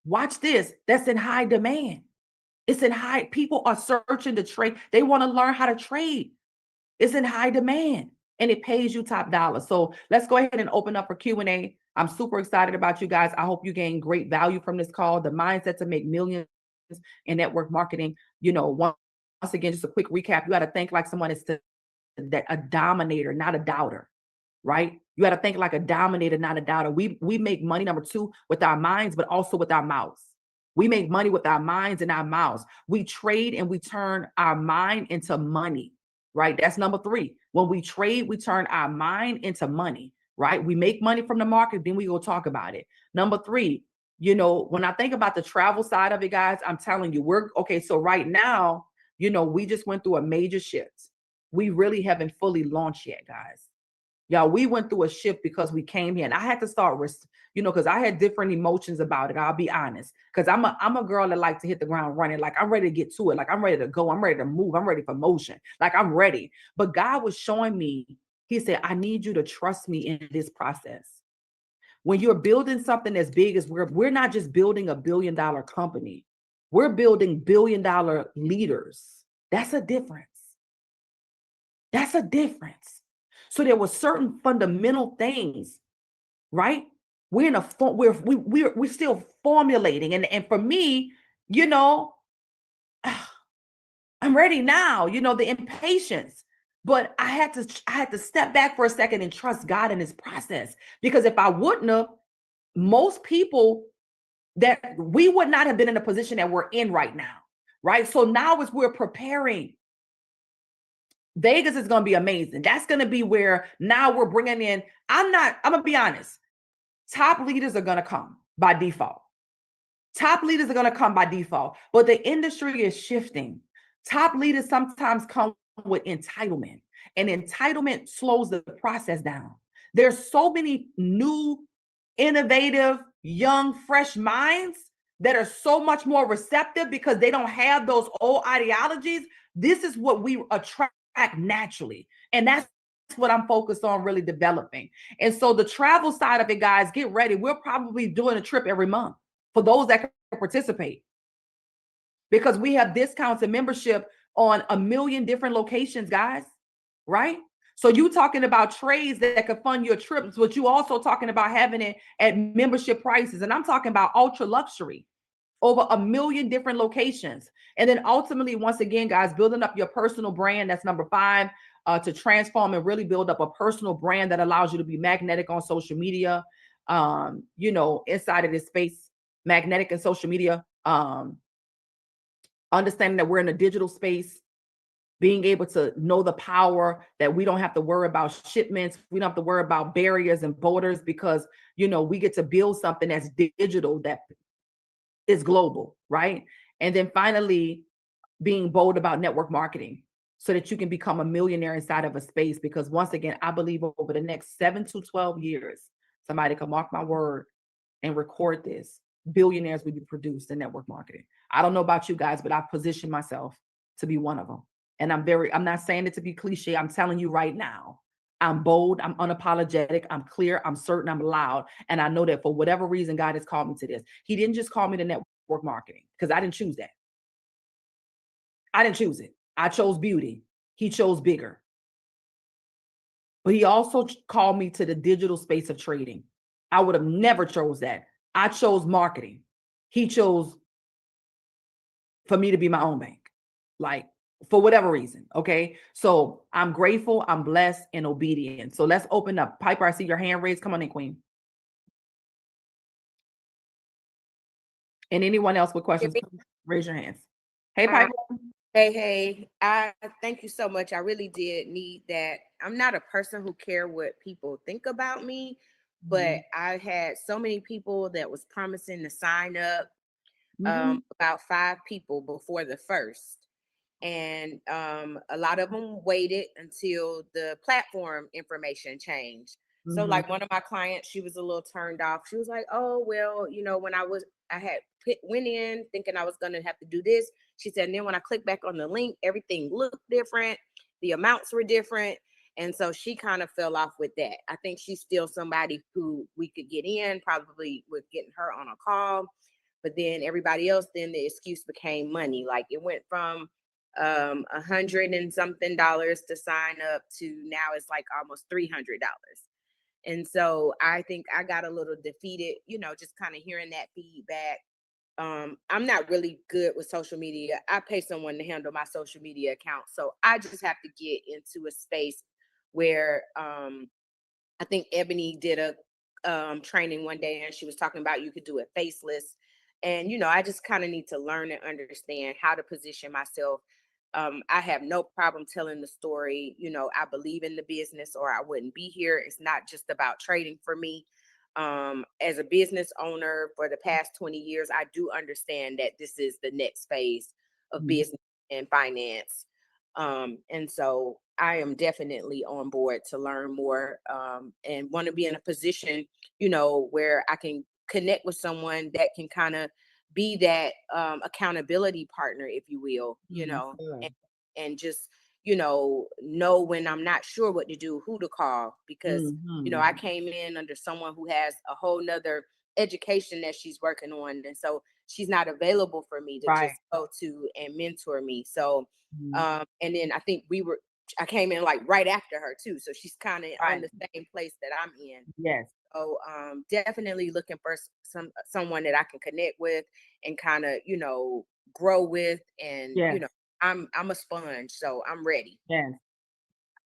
Watch this. That's in high demand. It's in high. People are searching to trade. They want to learn how to trade. It's in high demand and it pays you top dollar. So let's go ahead and open up for Q&A. I'm super excited about you guys. I hope you gain great value from this call. The mindset to make millions in network marketing. Once again, just a quick recap. You got to think like someone is a dominator, not a doubter, right? You got to think like a dominator, not a doubter. We make money, number two, with our minds, but also with our mouths. We make money with our minds and our mouths. We trade and we turn our mind into money. Right? That's number three. When we trade, we turn our mind into money, right? We make money from the market, then we go talk about it. Number three, when I think about the travel side of it, guys, I'm telling you, so right now, we just went through a major shift. We really haven't fully launched yet, guys. Y'all, we went through a shift because we came here and I had to start, because I had different emotions about it. I'll be honest. Because I'm a girl that likes to hit the ground running. Like I'm ready to get to it. Like I'm ready to go. I'm ready to move. I'm ready for motion. Like I'm ready. But God was showing me, he said, I need you to trust me in this process. When you're building something as big as we're not just building a $1 billion company. We're building $1 billion leaders. That's a difference. That's a difference. So there were certain fundamental things, right? We're still formulating. And for me, I'm ready now, the impatience. But I had to step back for a second and trust God in this process. Because if I wouldn't have, most people that we would not have been in the position that we're in right now. Right. So now as we're preparing, Vegas is going to be amazing. That's going to be where now we're bringing in, I'm going to be honest. Top leaders are going to come by default. Top leaders are going to come by default, but the industry is shifting. Top leaders sometimes come with entitlement, and entitlement slows the process down. There's so many new, innovative, young, fresh minds that are so much more receptive because they don't have those old ideologies. This is what we attract naturally. And that's what I'm focused on really developing. And so the travel side of it, guys, get ready. We're probably doing a trip every month for those that can participate, because we have discounts and membership on 1 million different locations, guys, right? So you talking about trades that could fund your trips, but you also talking about having it at membership prices. And I'm talking about ultra luxury, over 1 million different locations. And then ultimately, once again, guys, building up your personal brand. That's number 5, to transform and really build up a personal brand that allows you to be magnetic on social media, inside of this space, magnetic and social media, understanding that we're in a digital space, being able to know the power that we don't have to worry about shipments. We don't have to worry about barriers and borders because, we get to build something that's digital, that is global, right? And then finally, being bold about network marketing so that you can become a millionaire inside of a space. Because once again, I believe over the next 7 to 12 years, somebody can mark my word and record this, billionaires will be produced in network marketing. I don't know about you guys, but I've positioned myself to be one of them. And I'm not saying it to be cliche. I'm telling you right now, I'm bold, I'm unapologetic, I'm clear, I'm certain, I'm loud. And I know that for whatever reason, God has called me to this. He didn't just call me to network marketing because I didn't choose that. I didn't choose it. I chose beauty. He chose bigger. But he also called me to the digital space of trading. I would have never chose that. I chose marketing. He chose for me to be my own bank. Like for whatever reason. Okay. So I'm grateful, I'm blessed and obedient. So let's open up. Piper, I see your hand raised. Come on in, Queen. And anyone else with questions, raise your hands. Hey, Uh, Piper. hey, I thank you so much. I really did need that. I'm not a person who care what people think about me, but Mhm. I had so many people that was promising to sign up, Mhm. about 5 people before the first. And a lot of them waited until the platform information changed. So Mhm. like one of my clients, she was a little turned off. She was like, oh well, when I had went in thinking I was going to have to do this. She said, and then when I clicked back on the link, everything looked different, the amounts were different. And so she kind of fell off with that. I think she's still somebody who we could get in, probably with getting her on a call. But then everybody else, then the excuse became money. Like it went from 100 and something dollars to sign up to now it's like almost $300. And so I think I got a little defeated, just kind of hearing that feedback. I'm not really good with social media. I pay someone to handle my social media account. So I just have to get into a space where I think Ebony did a training one day and she was talking about you could do it faceless. And, I just kind of need to learn and understand how to position myself. I have no problem telling the story. I believe in the business or I wouldn't be here. It's not just about trading for me. As a business owner for the past 20 years, I do understand that this is the next phase of Mhm. business and finance. And so I am definitely on board to learn more, and want to be in a position, where I can connect with someone that can kind of be that accountability partner, if you will, Mhm. Good. and just, know when I'm not sure what to do, who to call, because, I Mhm. came in under someone who has a whole nother education that she's working on. And so she's not available for me to Right. just go to and mentor me. So Mhm. and then I came in like right after her too. So she's kind of on Right. the same place that I'm in. Yes. So definitely looking for someone that I can connect with and kind of, grow with. And, Yes. I'm a sponge, so I'm ready. Yes.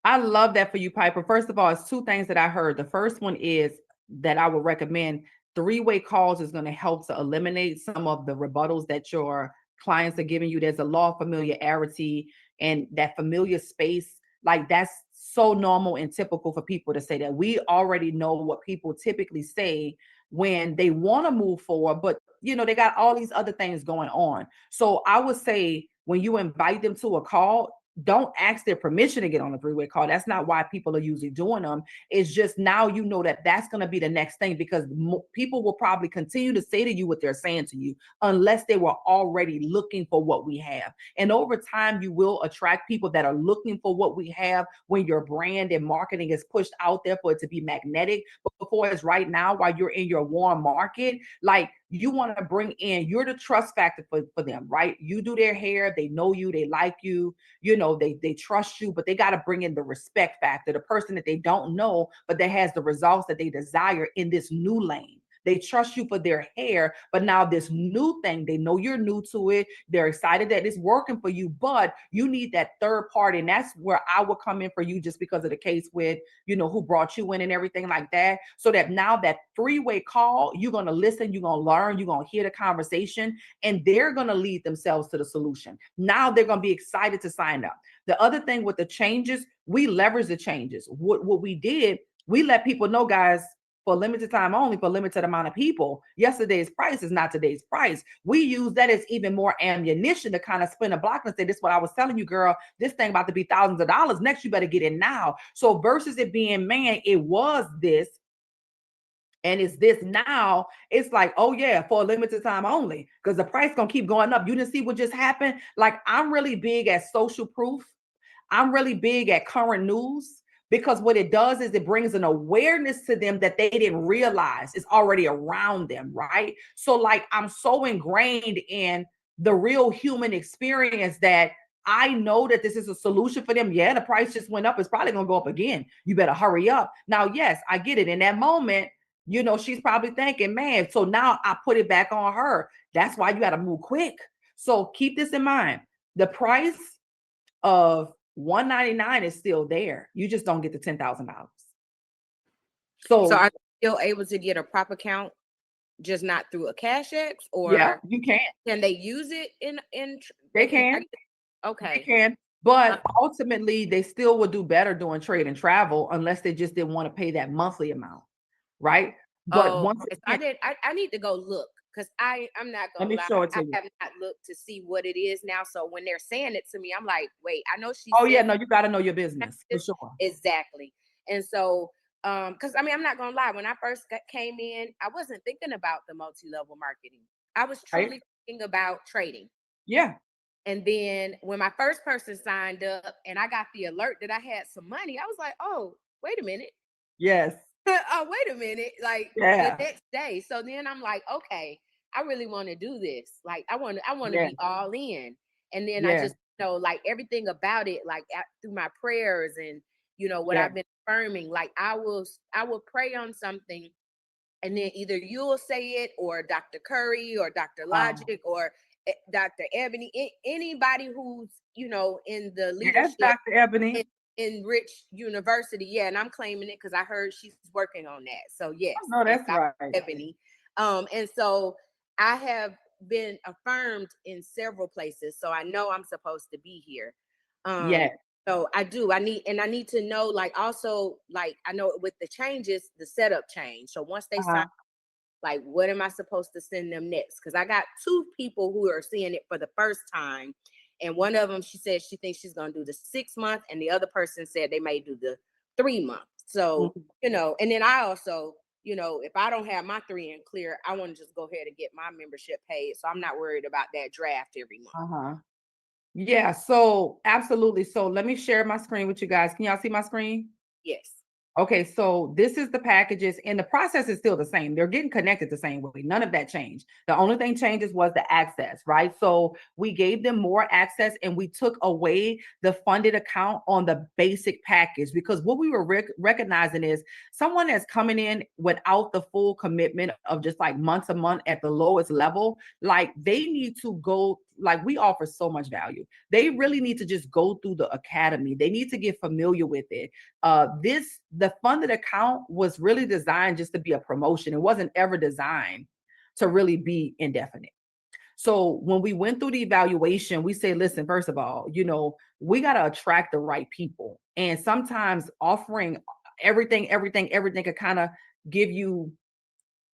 I love that for you, Piper. First of all, it's two things that I heard. The first one is that I would recommend three-way calls is going to help to eliminate some of the rebuttals that your clients are giving you. There's a law of familiarity and that familiar space. Like that's so normal and typical for people to say that. We already know what people typically say when they want to move forward, but they got all these other things going on. So I would say when you invite them to a call, don't ask their permission to get on a three-way call. That's not why people are usually doing them. It's just now that that's going to be the next thing because people will probably continue to say to you what they're saying to you unless they were already looking for what we have. And over time, you will attract people that are looking for what we have when your brand and marketing is pushed out there for it to be magnetic. But before it's right now, while you're in your warm market, like you want to bring in, you're the trust factor for them, right? You do their hair, they know you, they like you, they trust you, but they got to bring in the respect factor, the person that they don't know but that has the results that they desire in this new lane. They trust you for their hair, but now this new thing, they know you're new to it, they're excited that it's working for you, but you need that third party. And that's where I would come in for you, just because of the case with who brought you in and everything like that. So that now that three-way call, you're going to listen, you're going to learn, you're going to hear the conversation, and they're going to lead themselves to the solution. Now they're going to be excited to sign up. The other thing with the changes, we leverage the changes. What we did, we let people know, guys, for limited time only, for limited amount of people. Yesterday's price is not today's price. We use that as even more ammunition to kind of spin a block and say, this is what I was telling you, girl. This thing about to be thousands of dollars. Next, you better get it now. So versus it being, man, it was this and it's this now, it's like, oh yeah, for a limited time only, because the price gonna keep going up. You didn't see what just happened? Like, I'm really big at social proof. I'm really big at current news, because what it does is it brings an awareness to them that they didn't realize is already around them, right? So like, I'm so ingrained in the real human experience that I know that this is a solution for them. Yeah, the price just went up. It's probably going to go up again. You better hurry up. Now, yes, I get it. In that moment, she's probably thinking, man, so now I put it back on her. That's why you got to move quick. So keep this in mind. The price of $199 is still there. You just don't get the $10,000. So So are you still able to get a prop account, just not through a Cash X, yeah, or you can. can they use it in They can. They okay. can. But ultimately, they still would do better doing trade and travel unless they just didn't want to pay that monthly amount, right? But once Okay. So again, I need to go look, because I'm not let gonna me lie, show it to I you. have not looked to see what it is now. So when they're saying it to me, I'm like, wait, I know she Oh yeah, said no, you got to know your business for this sure. exactly. And so because I mean, I'm not gonna lie, when I first came in, I wasn't thinking about the multi-level marketing. I was Right? truly thinking about trading. Yeah. And then when my first person signed up and I got the alert that I had some money, I was like, oh, wait a minute. Yes. Oh, wait a minute. Like the Yeah. next day. So then I'm like, okay, I really want to do this. Like I want to Yeah. be all in. And then I Yeah. just like everything about it, like through my prayers and what Yeah. I've been affirming, like I will pray on something, and then either you'll say it, or Dr. Curry, or Dr. Logic, or Dr. Ebony, anybody who's in the Yes, leadership Dr. Ebony. in Rich University. Yeah, and I'm claiming it because I heard she's working on that. So yes, Oh, no, it's that's Dr. right. Ebony. And so I have been affirmed in several places, so I know I'm supposed to be here. Yeah. So I do. I need to know, like, also, like, I know with the changes, the setup change. So once they sign, Uh-huh. like, what am I supposed to send them next? Because I got two people who are seeing it for the first time. And one of them, she said she thinks she's going to do the 6 month. And the other person said they may do the 3 month. So, Mhm. and then I also, if I don't have my 3 in clear, I want to just go ahead and get my membership paid. So I'm not worried about that draft every month. Uh-huh. Yeah, so absolutely. So let me share my screen with you guys. Can y'all see my screen? Yes. Okay, so this is the packages, and the process is still the same. They're getting connected the same way. None of that changed. The only thing changes was the access, right? So we gave them more access, and we took away the funded account on the basic package, because what we were recognizing is someone that's coming in without the full commitment of just like months a month at the lowest level, like they need to go, like we offer so much value. They really need to just go through the academy. They need to get familiar with it. The funded account was really designed just to be a promotion. It wasn't ever designed to really be indefinite. So when we went through the evaluation, we say, listen, first of all, we got to attract the right people. And sometimes offering everything could kind of give you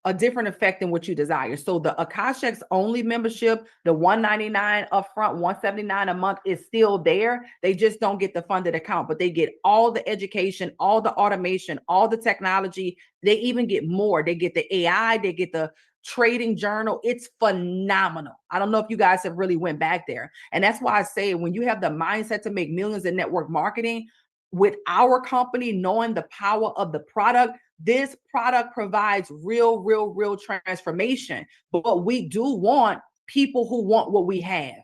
a different effect than what you desire. So the Akashek's only membership, the $199 upfront, $179 a month is still there. They just don't get the funded account, but they get all the education, all the automation, all the technology. They even get more. They get the AI, they get the trading journal. It's phenomenal. I don't know if you guys have really went back there. And that's why I say when you have the mindset to make millions in network marketing, with our company, knowing the power of the product, this product provides real transformation. But we do want people who want what we have.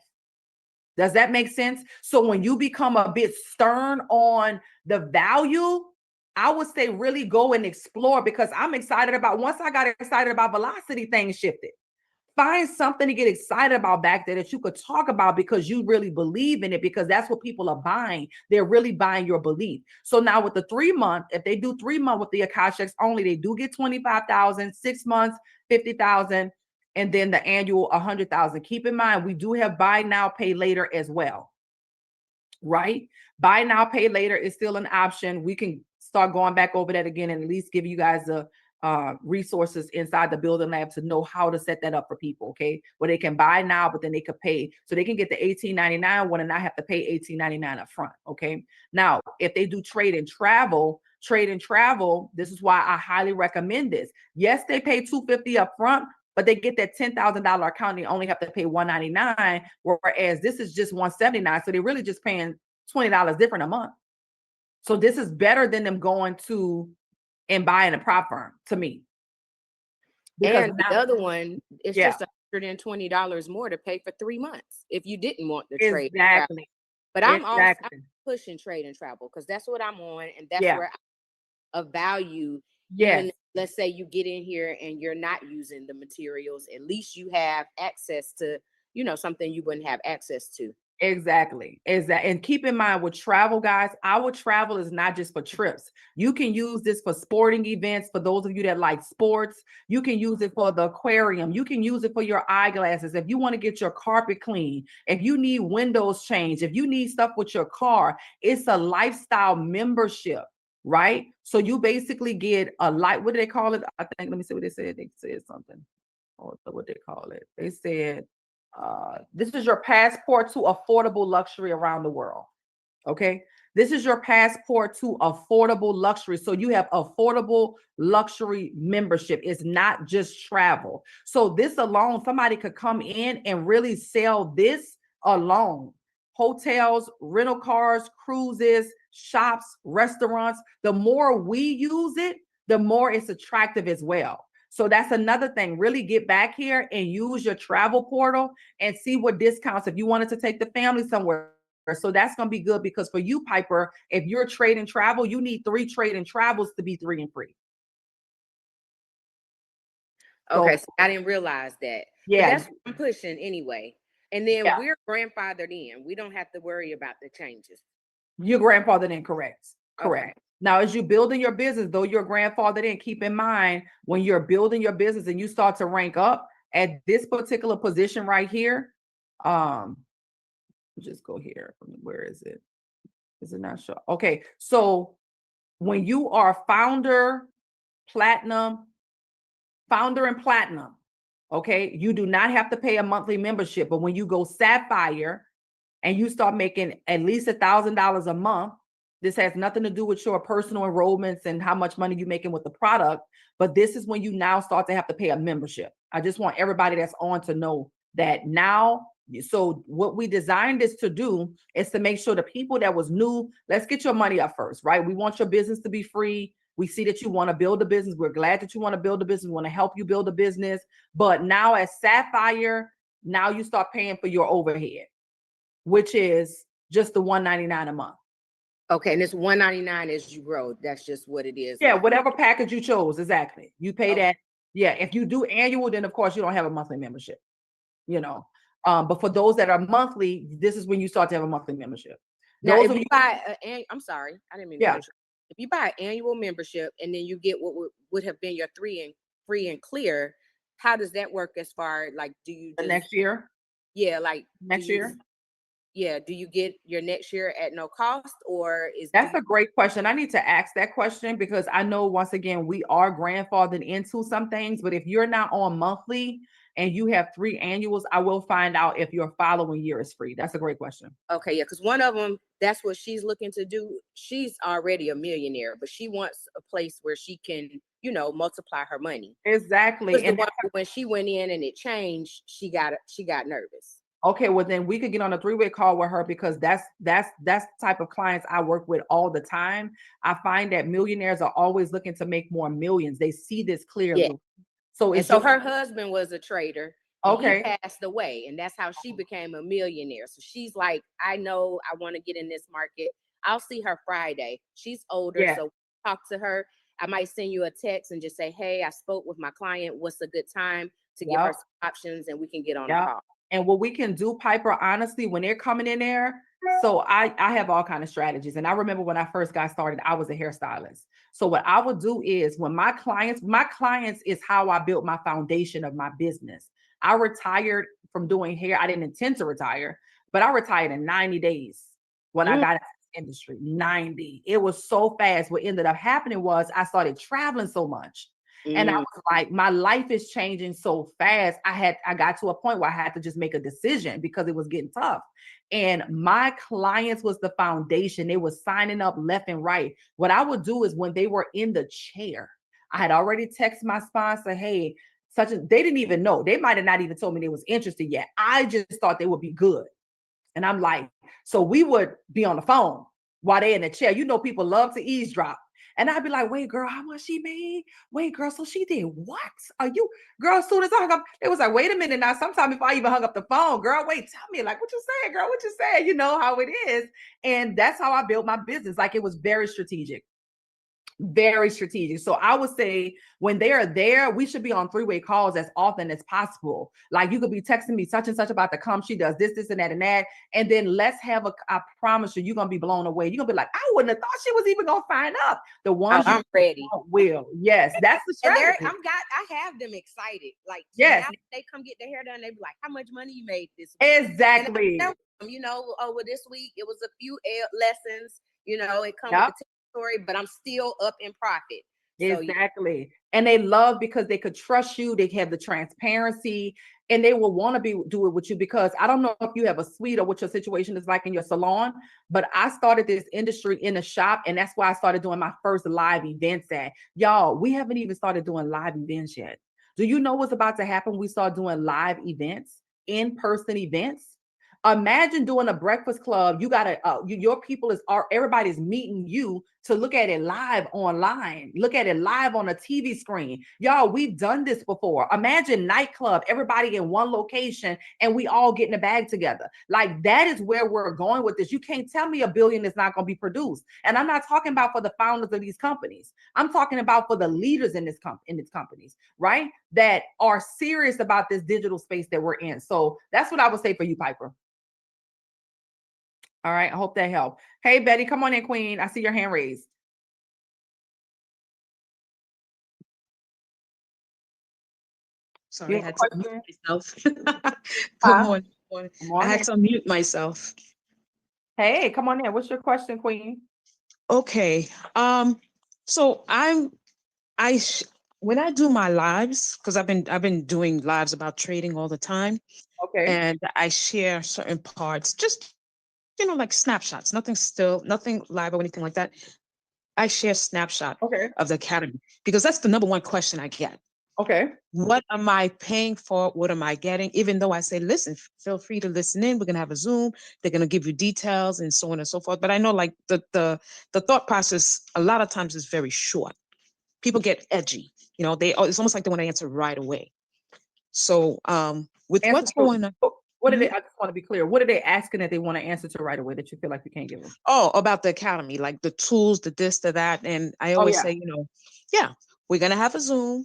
Does that make sense? So when you become a bit stern on the value, I would say really go and explore, because I'm excited about, once I got excited about velocity, things shifted. Find something to get excited about back there that you could talk about, because you really believe in it, because that's what people are buying. They're really buying your belief. So now with the 3 month, if they do 3 month with the Akashics only, they do get 25,000, 6 months, 50,000, and then the annual 100,000. Keep in mind, we do have buy now, pay later as well, right? Buy now, pay later is still an option. We can start going back over that again and at least give you guys the resources inside the building lab to know how to set that up for people, okay? Where they can buy now, but then they could pay. So they can get the $18.99 one and not have to pay $18.99 up front, okay? Now, if they do trade and travel, this is why I highly recommend this. Yes, they pay $250 up front, but they get that $10,000 account. They only have to pay $199, whereas this is just $179. So they're really just paying $20 different a month. So this is better than them going to and buying a prop firm, to me. Because And the now, other one, it's yeah, just $120 more to pay for 3 months if you didn't want the trade. exactly, But I'm exactly, pushing trade and travel because that's what I'm on, and that's yeah, where a value. yes, Even let's say you get in here and you're not using the materials, at least you have access to something you wouldn't have access to. Exactly. And keep in mind with travel, guys, our travel is not just for trips. You can use this for sporting events. For those of you that like sports, you can use it for the aquarium. You can use it for your eyeglasses. If you want to get your carpet clean, if you need windows changed, if you need stuff with your car, it's a lifestyle membership, right? So you basically get a what do they call it? I think, let me see what they said. They said something. Oh, what they call it. They said, this is your passport to affordable luxury around the world. Okay. This is your passport to affordable luxury. So you have affordable luxury membership. It's not just travel. So this alone, somebody could come in and really sell this alone. Hotels, rental cars, cruises, shops, restaurants. The more we use it, the more it's attractive as well. So that's another thing. Really get back here and use your travel portal and see what discounts if you wanted to take the family somewhere. So that's going to be good because for you, Piper, if you're trading travel, you need 3 trading travels to be 3 and free. Okay, so I didn't realize that. But Yeah, that's what I'm pushing anyway. And then yeah, we're grandfathered in. We don't have to worry about the changes. your grandfathered in, correct. Okay. Now, as you building your business, though your grandfathered in, keep in mind when you're building your business and you start to rank up at this particular position right here. Just go here. Where is it? Is it not sure? Okay, so when you are founder and platinum, okay, you do not have to pay a monthly membership. But when you go sapphire and you start making at least $1,000 a month, this has nothing to do with your personal enrollments and how much money you're making with the product. But this is when you now start to have to pay a membership. I just want everybody that's on to know that now. So what we designed this to do is to make sure the people that was new, let's get your money up first, right? We want your business to be free. We see that you want to build a business. We're glad that you want to build a business. We want to help you build a business. But now as Sapphire, now you start paying for your overhead, which is just the $199 a month. Okay, and it's $199 as you grow. That's just what it is. Yeah, whatever package you chose, exactly. You pay that. Yeah, if you do annual, then of course you don't have a monthly membership. But for those that are monthly, this is when you start to have a monthly membership. Now, if you buy, I'm sorry, I didn't mean to. Yeah. If you buy an annual membership and then you get what would have been your free and clear, how does that work as far like do you the next year? Yeah, like next year. Yeah, do you get your next year at no cost or That's a great question. I need to ask that question because I know once again we are grandfathered into some things, but if you're not on monthly and you have 3 annuals, I will find out if your following year is free. That's a great question. Okay, yeah, because one of them, that's what she's looking to do. She's already a millionaire, but she wants a place where she can, multiply her money. Exactly. And when she went in and it changed, she got nervous. Okay, well then we could get on a 3-way call with her because that's the type of clients I work with all the time. I find that millionaires are always looking to make more millions. They see this clearly. Yeah. So her husband was a trader. Okay. He passed away, and that's how she became a millionaire. So she's like, I know I want to get in this market. I'll see her Friday. She's older, so talk to her. I might send you a text and just say, hey, I spoke with my client. What's a good time to give her some options, and we can get on a call. And what we can do, Piper, honestly, when they're coming in there, so I have all kind of strategies. And I remember when I first got started, I was a hairstylist. So what I would do is when my clients is how I built my foundation of my business. I retired from doing hair. I didn't intend to retire, but I retired in 90 days when I got into this industry. 90. It was so fast. What ended up happening was I started traveling so much. And I was like, my life is changing so fast. I got to a point where I had to just make a decision because it was getting tough. And my clients was the foundation. They were signing up left and right. What I would do is when they were in the chair, I had already texted my sponsor, hey, they didn't even know. They might have not even told me they was interested yet. I just thought they would be good. And I'm like, so we would be on the phone while they in the chair. People love to eavesdrop. And I'd be like, wait, girl, how much she made? Wait, girl, so she did what? Girl, as soon as I hung up, it was like, wait a minute now. Sometimes if I even hung up the phone, girl, wait, tell me, like, what you saying, girl, what you saying? You know how it is. And that's how I built my business. Like, it was very strategic. Very strategic. So I would say when they are there, we should be on three-way calls as often as possible. Like you could be texting me such and such about to come. She does this, this, and that, and that. And then let's have I promise you, you're gonna be blown away. You're gonna be like, I wouldn't have thought she was even gonna sign up. The ones I'm ready. will. Yes, that's the And strategy. I have them excited. Like Yes, now they come get their hair done, they be like, how much money you made this week? exactly. And over this week it was a few lessons, it come with Yep. the territory, but I'm still up in profit. So Exactly. And they love because they could trust you. They have the transparency and they will want to do it with you because I don't know if you have a suite or what your situation is like in your salon, but I started this industry in a shop and that's why I started doing my first live events at. Y'all, we haven't even started doing live events yet. Do you know what's about to happen? We start doing live events, in-person events. Imagine doing a breakfast club. You got to, your people everybody's meeting you to look at it live online, look at it live on a TV screen. Y'all, we've done this before. Imagine nightclub, everybody in one location and we all get in a bag together. Like that is where we're going with this. You can't tell me $1 billion is not going to be produced. And I'm not talking about for the founders of these companies. I'm talking about for the leaders in these companies, right? That are serious about this digital space that we're in. So that's what I would say for you, Piper. All right. I hope that helped. Hey, Betty, come on in, Queen. I see your hand raised. Sorry, I had to mute myself. Good Huh? morning. I had to mute myself. Hey, come on in. What's your question, Queen? Okay. So when I do my lives, because I've been doing lives about trading all the time, Okay. and I share certain parts, just like snapshots, nothing live or anything like that. I share snapshot of the academy because that's the number one question I get. Okay. What am I paying for? What am I getting? Even though I say, listen, feel free to listen in. We're going to have a Zoom. They're going to give you details and so on and so forth. But I know like the thought process a lot of times is very short. People get edgy. It's almost like they want to answer right away. So with what's going on. What are they? I just want to be clear. What are they asking that they want to answer to right away that you feel like you can't give them? Oh, about the academy, like the tools, the this, the that. And I always say, yeah, we're going to have a Zoom.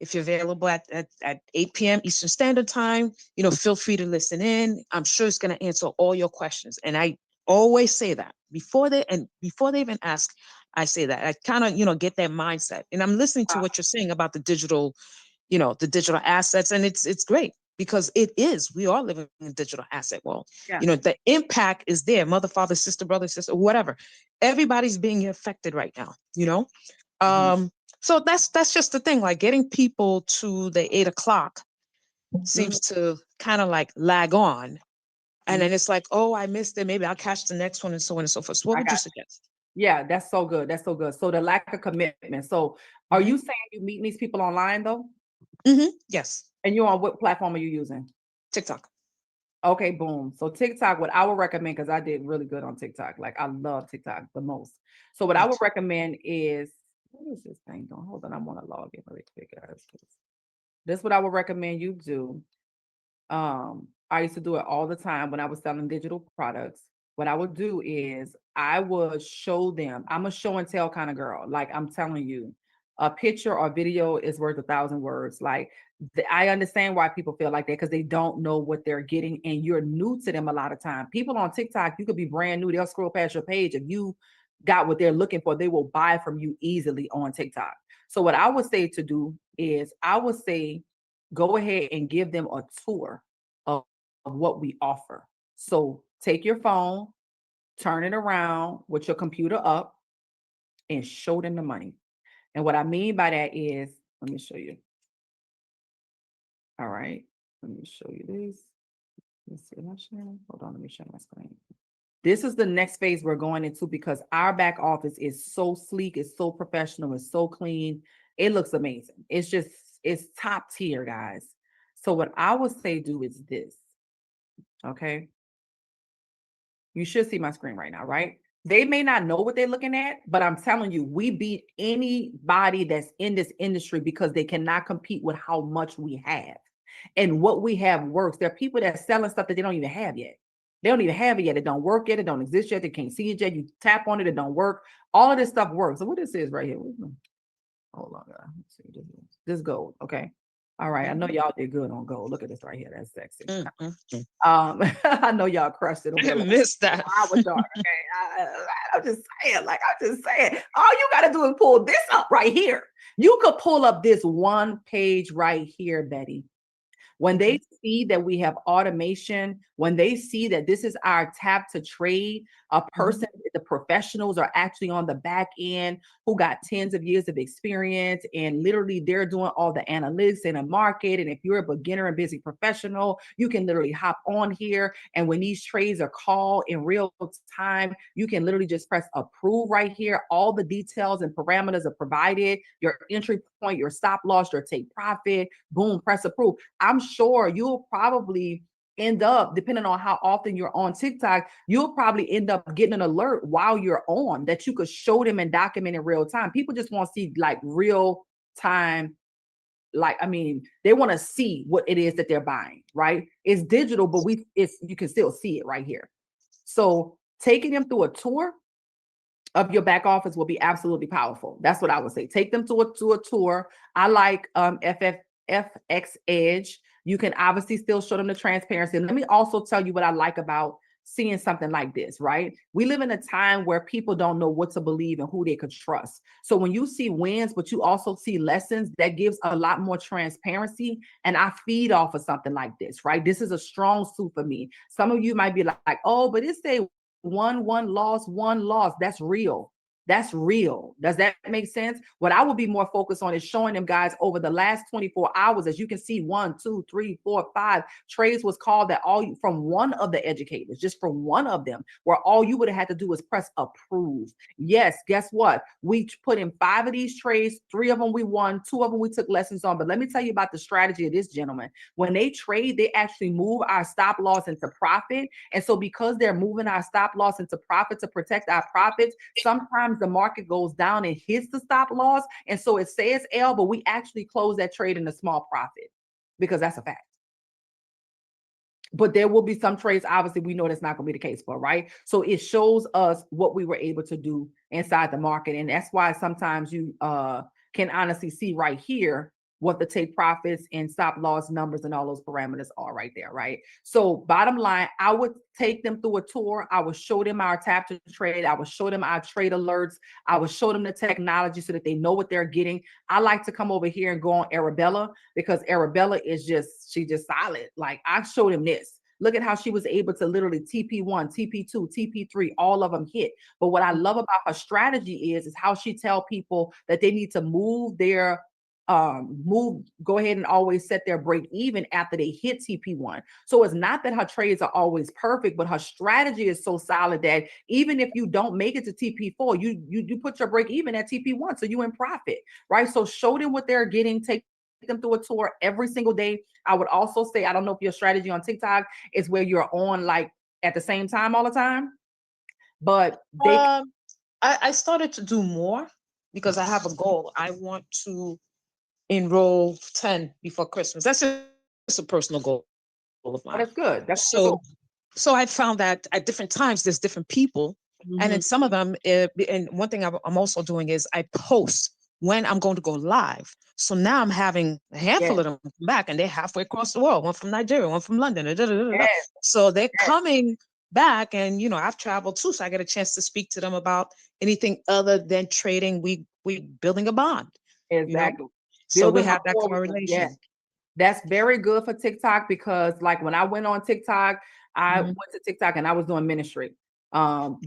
If you're available at 8 p.m. Eastern Standard Time, feel free to listen in. I'm sure it's going to answer all your questions. And I always say that before they even ask, I say that. I kind of, get their mindset. And I'm listening to what you're saying about the digital assets. And it's great because we are living in a digital asset world. Yeah. The impact is there. Mother, father, sister, brother, sister, whatever. Everybody's being affected right now, So that's just the thing, like getting people to the 8 o'clock seems to kind of like lag on. And then it's like, oh, I missed it. Maybe I'll catch the next one and so on and so forth. So what would you suggest? Yeah, that's so good. That's so good. So the lack of commitment. So are you saying you meeting these people online though? Yes. And you on what platform are you using? TikTok. Okay, boom. So TikTok, what I would recommend, because I did really good on TikTok. Like I love TikTok the most. So what I would recommend is, what is this thing doing? Hold on, I want to log in really quick, guys. This is what I would recommend you do. I used to do it all the time when I was selling digital products. What I would do is I would show them. I'm a show and tell kind of girl. Like I'm telling you, a picture or video is worth 1,000 words. Like I understand why people feel like that because they don't know what they're getting, and you're new to them a lot of time. People on TikTok, you could be brand new. They'll scroll past your page. If you got what they're looking for, they will buy from you easily on TikTok. So what I would say to do is I would say go ahead and give them a tour of what we offer. So take your phone, turn it around with your computer up, and show them the money. And what I mean by that is, let me show you. All right, let me show you this. Let's see, am I sharing? Hold on, let me share my screen. This is the next phase we're going into because our back office is so sleek, it's so professional, it's so clean. It looks amazing. It's top tier, guys. So what I would say do is this. Okay. You should see my screen right now, right? They may not know what they're looking at, but I'm telling you, we beat anybody that's in this industry because they cannot compete with how much we have. And what we have works. There are people that are selling stuff that they don't even have yet. They don't even have it yet. It don't work yet. It don't exist yet. They can't see it yet. You tap on it, it don't work. All of this stuff works. So what this is right here? Hold on, guys. Let's see. This gold. Okay. All right. I know y'all did good on gold. Look at this right here. That's sexy. I know y'all crushed it. I missed that. I was dark. Okay. I'm just saying, all you got to do is pull this up right here. You could pull up this one page right here, Betty. When they see that we have automation, when they see that this is our tap to trade, a person, the professionals are actually on the back end who got tens of years of experience, and literally they're doing all the analytics in a market. And if you're a beginner and busy professional, you can literally hop on here. And when these trades are called in real time, you can literally just press approve right here. All the details and parameters are provided, your entry point, your stop loss, your take profit, boom, press approve. I'm sure you'll probably end up, depending on how often you're on TikTok, you'll probably end up getting an alert while you're on that you could show them and document in real time. People just want to see like real time. Like, I mean, they want to see what it is that they're buying, right? It's digital, but you can still see it right here. So taking them through a tour of your back office will be absolutely powerful. That's what I would say. Take them to a tour. I like FX Edge. You can obviously still show them the transparency. And let me also tell you what I like about seeing something like this, right? We live in a time where people don't know what to believe and who they could trust. So when you see wins, but you also see lessons, that gives a lot more transparency. And I feed off of something like this, right? This is a strong suit for me. Some of you might be like, oh, but it's a one loss. That's real. That's real. Does that make sense? What I would be more focused on is showing them guys over the last 24 hours, as you can see, 1, 2, 3, 4, 5 trades was called that all from one of the educators, just from one of them, where all you would have had to do was press approve. Yes, guess what? We put in 5 of these trades, 3 of them we won, 2 of them we took lessons on. But let me tell you about the strategy of this gentleman. When they trade, they actually move our stop loss into profit. And so because they're moving our stop loss into profit to protect our profits, sometimes the market goes down and hits the stop loss. And so it says L, but we actually close that trade in a small profit because that's a fact. But there will be some trades, obviously, we know that's not going to be the case for, right? So it shows us what we were able to do inside the market. And that's why sometimes you can honestly see right here what the take profits and stop loss numbers and all those parameters are right there, right? So bottom line, I would take them through a tour. I would show them our tap to trade. I would show them our trade alerts. I would show them the technology so that they know what they're getting. I like to come over here and go on Arabella because Arabella is she's just solid. Like I showed him this. Look at how she was able to literally TP1, TP2, TP3, all of them hit. But what I love about her strategy is how she tell people that they need to move their go ahead and always set their break even after they hit TP1. So it's not that her trades are always perfect, but her strategy is so solid that even if you don't make it to TP4, you put your break even at TP1, so you in profit, right? So show them what they're getting, take them through a tour every single day. I would also say, I don't know if your strategy on TikTok is where you're on like at the same time all the time, but I started to do more because I have a goal. I want to enroll 10 before Christmas. That's just a personal goal of mine. That's good. That's so so I found that at different times there's different people, and in some of them, and one thing I'm also doing is I post when I'm going to go live. So now I'm having a handful of them come back, and they're halfway across the world. One from Nigeria, one from London. So they're coming back, and I've traveled too, so I get a chance to speak to them about anything other than trading. We building a bond. Exactly. So we have that correlation. Yeah. That's very good for TikTok because like when I went on TikTok, I went to TikTok and I was doing ministry.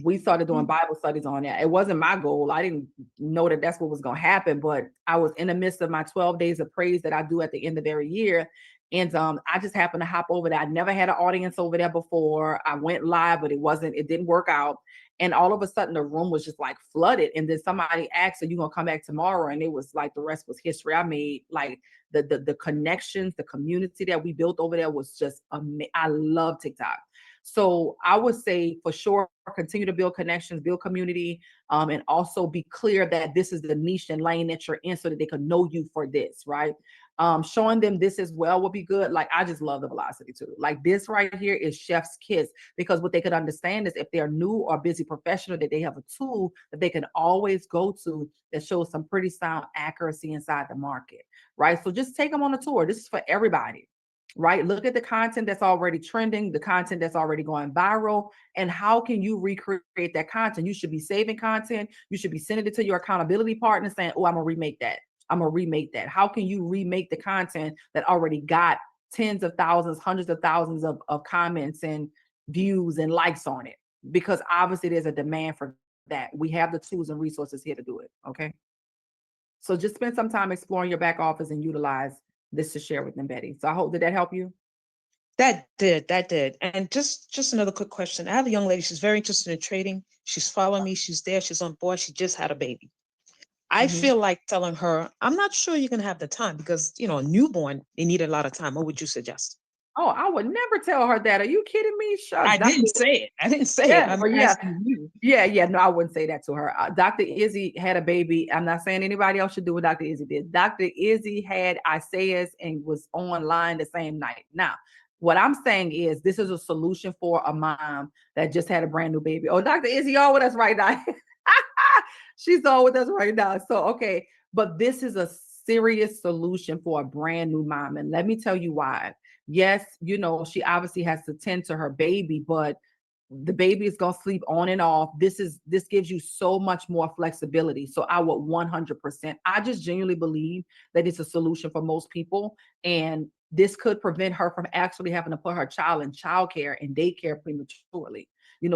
We started doing Bible studies on that. It wasn't my goal. I didn't know that that's what was going to happen, but I was in the midst of my 12 days of praise that I do at the end of every year. And I just happened to hop over there. I never had an audience over there before. I went live, but it didn't work out. And all of a sudden the room was just like flooded. And then somebody asked, are you going to come back tomorrow? And it was like, the rest was history. I made like the connections, the community that we built over there was just amazing. I love TikTok. So I would say for sure, continue to build connections, build community, and also be clear that this is the niche and lane that you're in so that they can know you for this, right? Showing them this as well would be good. Like, I just love the velocity too. Like, this right here is chef's kiss, because what they could understand is if they're new or busy professional, that they have a tool that they can always go to that shows some pretty sound accuracy inside the market, right? So just take them on a tour. This is for everybody, right? Look at the content that's already trending, the content that's already going viral, and how can you recreate that content? You should be saving content. You should be sending it to your accountability partner saying, oh, I'm gonna remake that. I'm gonna remake that. How can you remake the content that already got tens of thousands, hundreds of thousands of comments and views and likes on it? Because obviously there's a demand for that. We have the tools and resources here to do it. Okay. So just spend some time exploring your back office and utilize this to share with them, Betty. So I hope, did that help you? That did. And just another quick question. I have a young lady, she's very interested in trading. She's following me, she's there, she's on board, she just had a baby. I feel like telling her, I'm not sure you're gonna have the time because a newborn, they need a lot of time. What would you suggest? Oh, I would never tell her that. Are you kidding me? Shucks. I didn't say it. I didn't say it. I'm asking you. Yeah. No, I wouldn't say that to her. Dr. Izzy had a baby. I'm not saying anybody else should do what Dr. Izzy did. Dr. Izzy had Isaiah's and was online the same night. Now, what I'm saying is this is a solution for a mom that just had a brand new baby. Oh, Dr. Izzy, y'all with us right now. She's on with us right now. So, okay. But this is a serious solution for a brand new mom. And let me tell you why. Yes, she obviously has to tend to her baby, but the baby is going to sleep on and off. This gives you so much more flexibility. So I would 100%, I just genuinely believe that it's a solution for most people. And this could prevent her from actually having to put her child in childcare and daycare prematurely.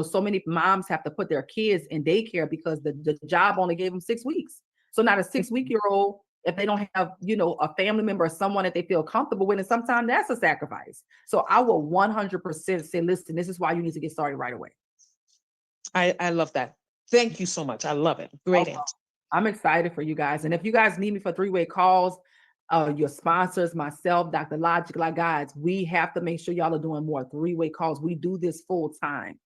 So many moms have to put their kids in daycare because the job only gave them 6 weeks. So not a 6-week-old, if they don't have, a family member or someone that they feel comfortable with, and sometimes that's a sacrifice. So I will 100% say, listen, this is why you need to get started right away. I love that. Thank you so much. I love it. Great answer. I'm excited for you guys. And if you guys need me for 3-way calls, your sponsors, myself, Dr. Logic, like guys, we have to make sure y'all are doing more 3-way calls. We do this full time.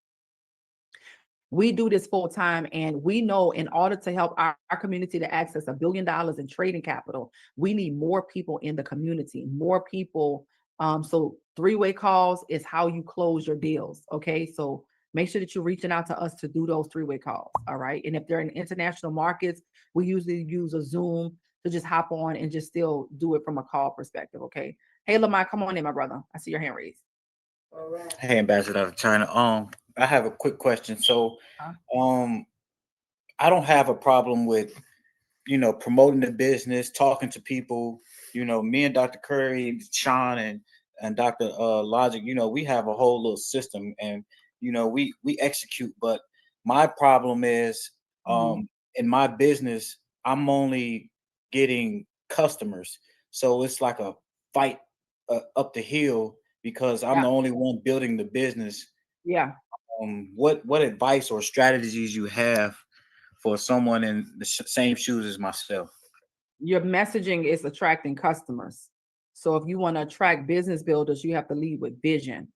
And we know in order to help our community to access $1 billion in trading capital, we need more people in the community, more people. So 3-way calls is how you close your deals. Okay. So make sure that you're reaching out to us to do those 3-way calls. All right. And if they're in international markets, we usually use a Zoom to just hop on and just still do it from a call perspective. Okay. Hey, Lamar, come on in, my brother. I see your hand raised. All right. Hey, Ambassador of China. I have a quick question. So, I don't have a problem with, promoting the business, talking to people. Me and Dr. Curry, Sean, and Dr. Logic. We have a whole little system, and we execute. But my problem is, in my business, I'm only getting customers, so it's like a fight up the hill because I'm the only one building the business. Yeah. What advice or strategies you have for someone in the same shoes as myself? Your messaging is attracting customers. So if you want to attract business builders, you have to lead with vision.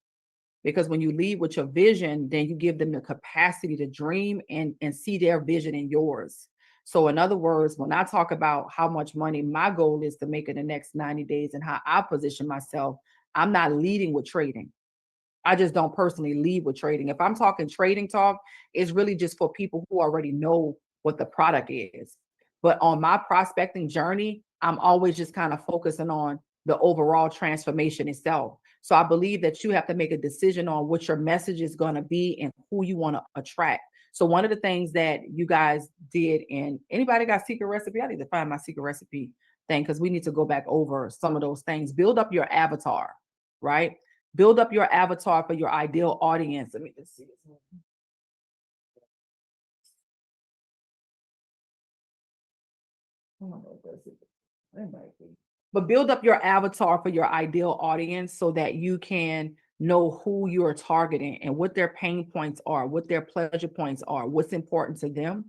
Because when you lead with your vision, then you give them the capacity to dream and see their vision in yours. So in other words, when I talk about how much money my goal is to make in the next 90 days and how I position myself, I'm not leading with trading. I just don't personally lead with trading. If I'm talking trading talk, it's really just for people who already know what the product is. But on my prospecting journey, I'm always just kind of focusing on the overall transformation itself. So I believe that you have to make a decision on what your message is going to be and who you want to attract. So one of the things that you guys did, and anybody got secret recipe? I need to find my secret recipe thing because we need to go back over some of those things. Build up your avatar, right? Build up your avatar for your ideal audience. Let me just see this. But build up your avatar for your ideal audience so that you can know who you are targeting and what their pain points are, what their pleasure points are, what's important to them.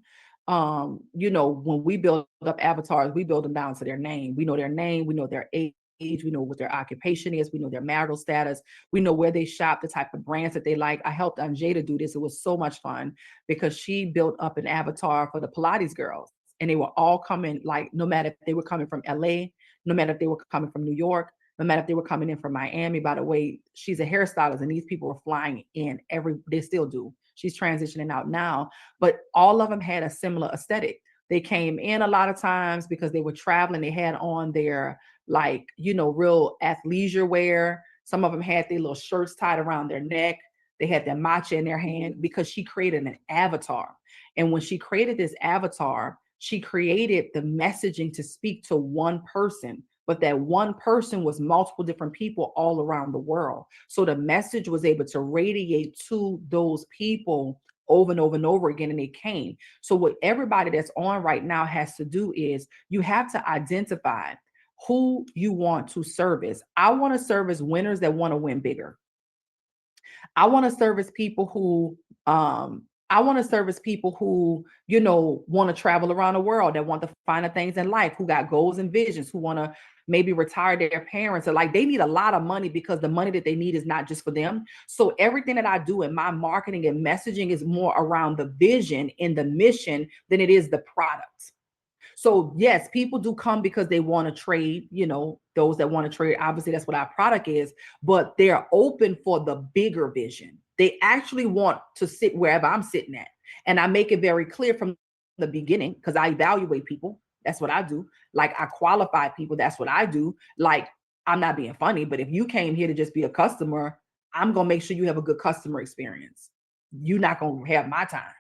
When we build up avatars, we build them down to their name. We know their name, we know their age, we know what their occupation is, we know their marital status, we know where they shop, the type of brands that they like. I helped Anja to do this. It was so much fun because she built up an avatar for the Pilates girls. And they were all coming, like, no matter if they were coming from LA, no matter if they were coming from New York, no matter if they were coming in from Miami. By the way, she's a hairstylist, and these people were flying in they still do. She's transitioning out now, but all of them had a similar aesthetic. They came in a lot of times because they were traveling. They had on their, like, real athleisure wear. Some of them had their little shirts tied around their neck. They had their matcha in their hand, because she created an avatar. And when she created this avatar, she created the messaging to speak to one person, but that one person was multiple different people all around the world. So the message was able to radiate to those people over and over and over again, and they came. So what everybody that's on right now has to do is, you have to identify who you want to service. I want to service winners that want to win bigger. I want to service people who want to travel around the world, that want the finer things in life, who got goals and visions, who want to maybe retire their parents, or like they need a lot of money, because the money that they need is not just for them. So everything that I do in my marketing and messaging is more around the vision and the mission than it is the product. So yes, people do come because they want to trade, those that want to trade, obviously that's what our product is, but they're open for the bigger vision. They actually want to sit wherever I'm sitting at. And I make it very clear from the beginning, because I evaluate people. That's what I do. Like, I qualify people. That's what I do. Like, I'm not being funny, but if you came here to just be a customer, I'm going to make sure you have a good customer experience. You're not going to have my time.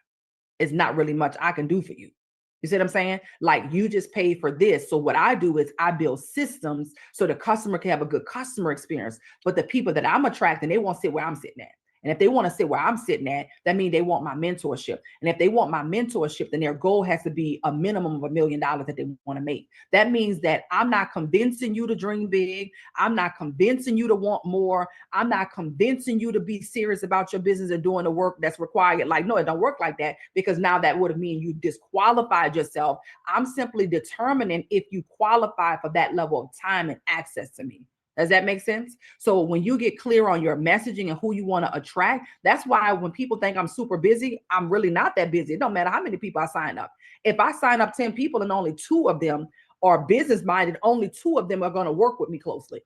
It's not really much I can do for you. You see what I'm saying? Like, you just paid for this. So what I do is I build systems so the customer can have a good customer experience. But the people that I'm attracting, they won't sit where I'm sitting at. And if they want to sit where I'm sitting at, that means they want my mentorship. And if they want my mentorship, then their goal has to be a minimum of $1 million that they want to make. That means that I'm not convincing you to dream big. I'm not convincing you to want more. I'm not convincing you to be serious about your business and doing the work that's required. Like, no, it don't work like that, because now that would have mean you disqualified yourself. I'm simply determining if you qualify for that level of time and access to me. Does that make sense? So when you get clear on your messaging and who you want to attract, that's why when people think I'm super busy, I'm really not that busy. It don't matter how many people I sign up. If I sign up 10 people and only 2 of them are business minded, only 2 of them are going to work with me closely.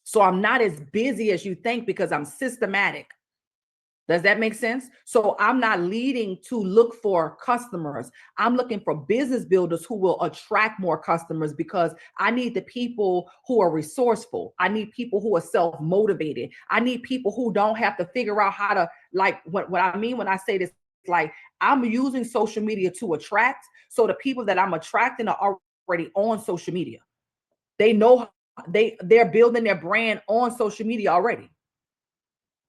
So I'm not as busy as you think, because I'm systematic. Does that make sense? So I'm not leading to look for customers. I'm looking for business builders who will attract more customers, because I need the people who are resourceful. I need people who are self-motivated. I need people who don't have to figure out how to, like, what I mean when I say this, like, I'm using social media to attract. So the people that I'm attracting are already on social media. They know they're building their brand on social media already.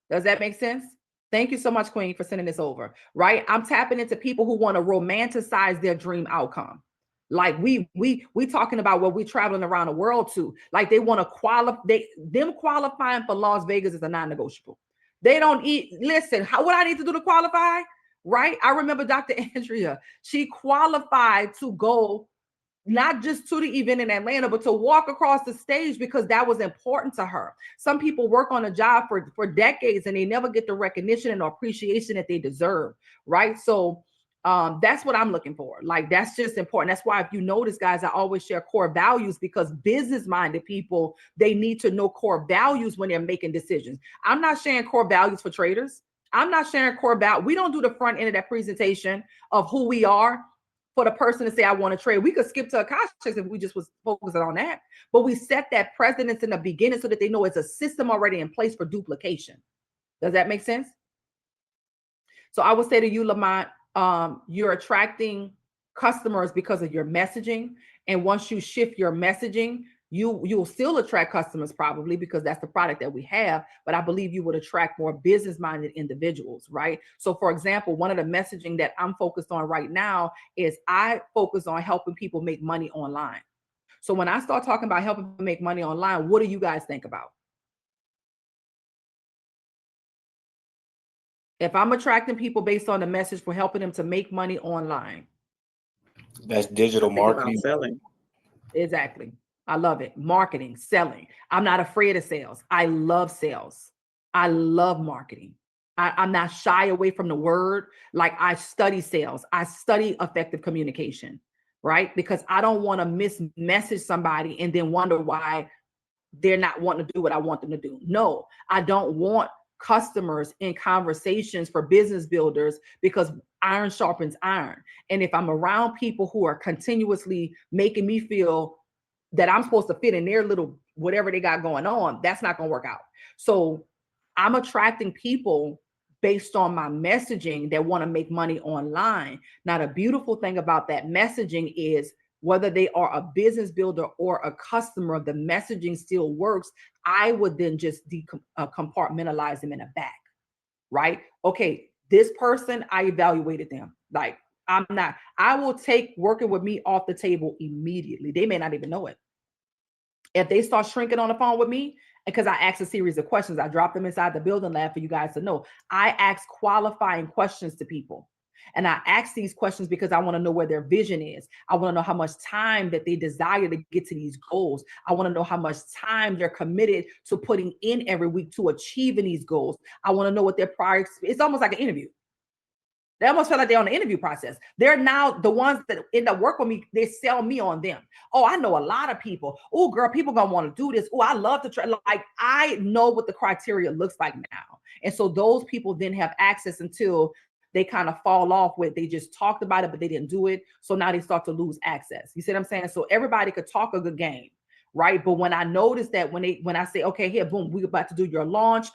Does that make sense? Thank you so much, Queen, for sending this over. Right? I'm tapping into people who want to romanticize their dream outcome. Like, we talking about what we're traveling around the world to. Like, they want to qualify. Them qualifying for Las Vegas is a non-negotiable. They don't eat. Listen, what I need to do to qualify? Right? I remember Dr. Andrea. She qualified to go not just to the event in Atlanta, but to walk across the stage, because that was important to her. Some people work on a job for decades and they never get the recognition and appreciation that they deserve, right? So that's what I'm looking for. Like, that's just important. That's why, if you notice, guys, I always share core values, because business-minded people, they need to know core values when they're making decisions. I'm not sharing core values for traders. I'm not sharing core values. We don't do the front end of that presentation of who we are for the person to say, I want to trade. We could skip to Akashics if we just was focusing on that. But we set that precedence in the beginning so that they know it's a system already in place for duplication. Does that make sense? So I would say to you, Lamont, you're attracting customers because of your messaging. And once you shift your messaging, you'll still attract customers, probably, because that's the product that we have. But I believe you would attract more business-minded individuals, right? So for example, one of the messaging that I'm focused on right now is I focus on helping people make money online. So when I start talking about helping people make money online, what do you guys think about? If I'm attracting people based on the message for helping them to make money online. That's digital marketing. Selling. Exactly. I love it. Marketing, selling. I'm not afraid of sales. I love sales. I love marketing. I'm not shy away from the word. Like, I study sales. I study effective communication, right? Because I don't want to message somebody and then wonder why they're not wanting to do what I want them to do. No, I don't want customers in conversations for business builders, because iron sharpens iron. And if I'm around people who are continuously making me feel that I'm supposed to fit in their little whatever they got going on, that's not going to work out. So I'm attracting people based on my messaging that want to make money online. Now, the beautiful thing about that messaging is whether they are a business builder or a customer, the messaging still works. I would then just compartmentalize them in a bag, right? Okay, this person, I evaluated them. Like, I will take working with me off the table immediately. They may not even know it. If they start shrinking on the phone with me, because I ask a series of questions, I drop them inside the building lab for you guys to know. I ask qualifying questions to people. And I ask these questions because I want to know where their vision is. I want to know how much time that they desire to get to these goals. I want to know how much time they're committed to putting in every week to achieving these goals. I want to know what their prior, it's almost like an interview. They almost feel like they're on the interview process. They're now the ones that end up working with me. They sell me on them. Oh, I know a lot of people. Oh, girl, people gonna want to do this. Oh, I love to try. Like, I know what the criteria looks like now. And so those people then have access until they kind of fall off with, they just talked about it, but they didn't do it. So now they start to lose access. You see what I'm saying? So everybody could talk a good game, right? But when I notice that when I say, okay, here, boom, we're about to do your launch,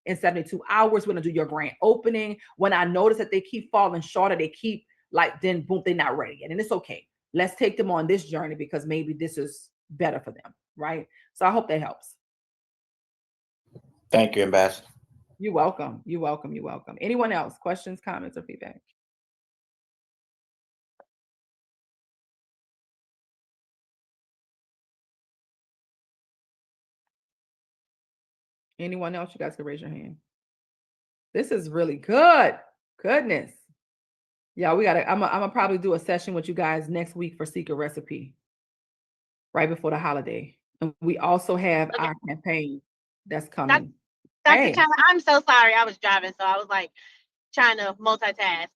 in 72 hours, we're gonna do your grand opening. When I notice that they keep falling short, or they keep like, then boom, they're not ready yet. And it's okay. Let's take them on this journey because maybe this is better for them, right? So I hope that helps. Thank you, Ambassador. You're welcome. You're welcome. You're welcome. Anyone else? Questions, comments, or feedback? Anyone else? You guys can raise your hand. This is really good. Goodness. Yeah, I'm gonna probably do a session with you guys next week for Secret Recipe, right before the holiday. And we also have our campaign that's coming. Dr. Chyna, I'm so sorry. I was driving, so I was like trying to multitask.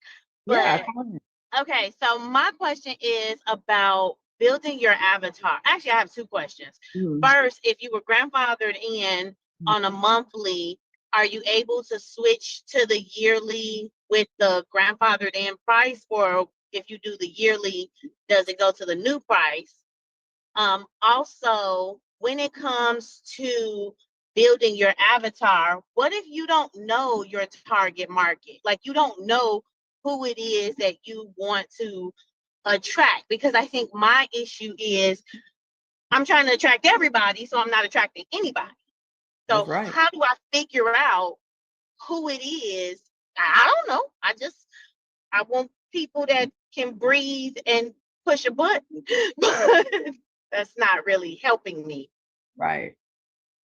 But okay, so my question is about building your avatar. Actually, I have two questions. First, if you were grandfathered in on a monthly, are you able to switch to the yearly with the grandfathered in price? Or if you do the yearly, does it go to the new price? Also, when it comes to building your avatar, what if you don't know your target market? Like, you don't know who it is that you want to attract, because I think my issue is I'm trying to attract everybody, so I'm not attracting anybody. So how do I figure out who it is? I don't know. I want people that can breathe and push a button, but that's not really helping me. Right.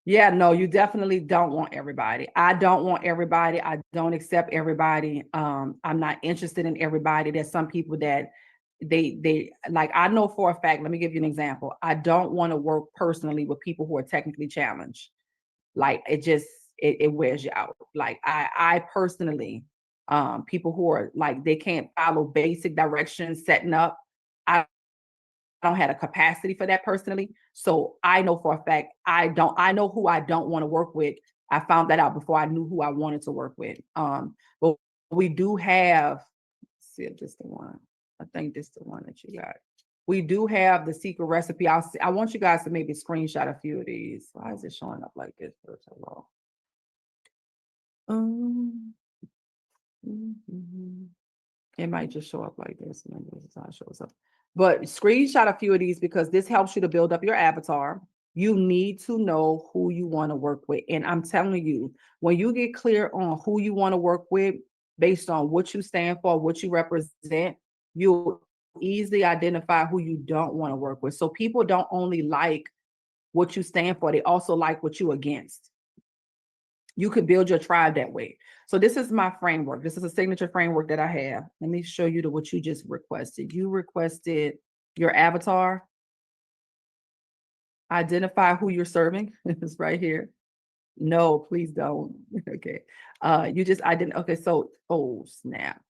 Yeah, no, you definitely don't want everybody. I don't want everybody. I don't accept everybody. I'm not interested in everybody. There's some people that they like, I know for a fact, let me give you an example. I don't want to work personally with people who are technically challenged. Like, it wears you out. Like, I personally, people who are like, they can't follow basic directions, setting up. I don't have a capacity for that personally. So I know for a fact, I know who I don't want to work with. I found that out before I knew who I wanted to work with. But we do have, let's see if this is the one. I think this is the one that you got. We do have the secret recipe. I want you guys to maybe screenshot a few of these. Why is it showing up like this? It might just show up like this. Maybe this is how it shows up. But screenshot a few of these because this helps you to build up your avatar. You need to know who you want to work with. And I'm telling you, when you get clear on who you want to work with based on what you stand for, what you represent, you'll easily identify who you don't want to work with. So people don't only like what you stand for, they also like what you're against. You could build your tribe that way. So this is my framework. This is a signature framework that I have. Let me show you what you just requested. You requested your avatar. Identify who you're serving. It's right here. No, please don't. Okay. You just identify. Okay. So, oh, snap.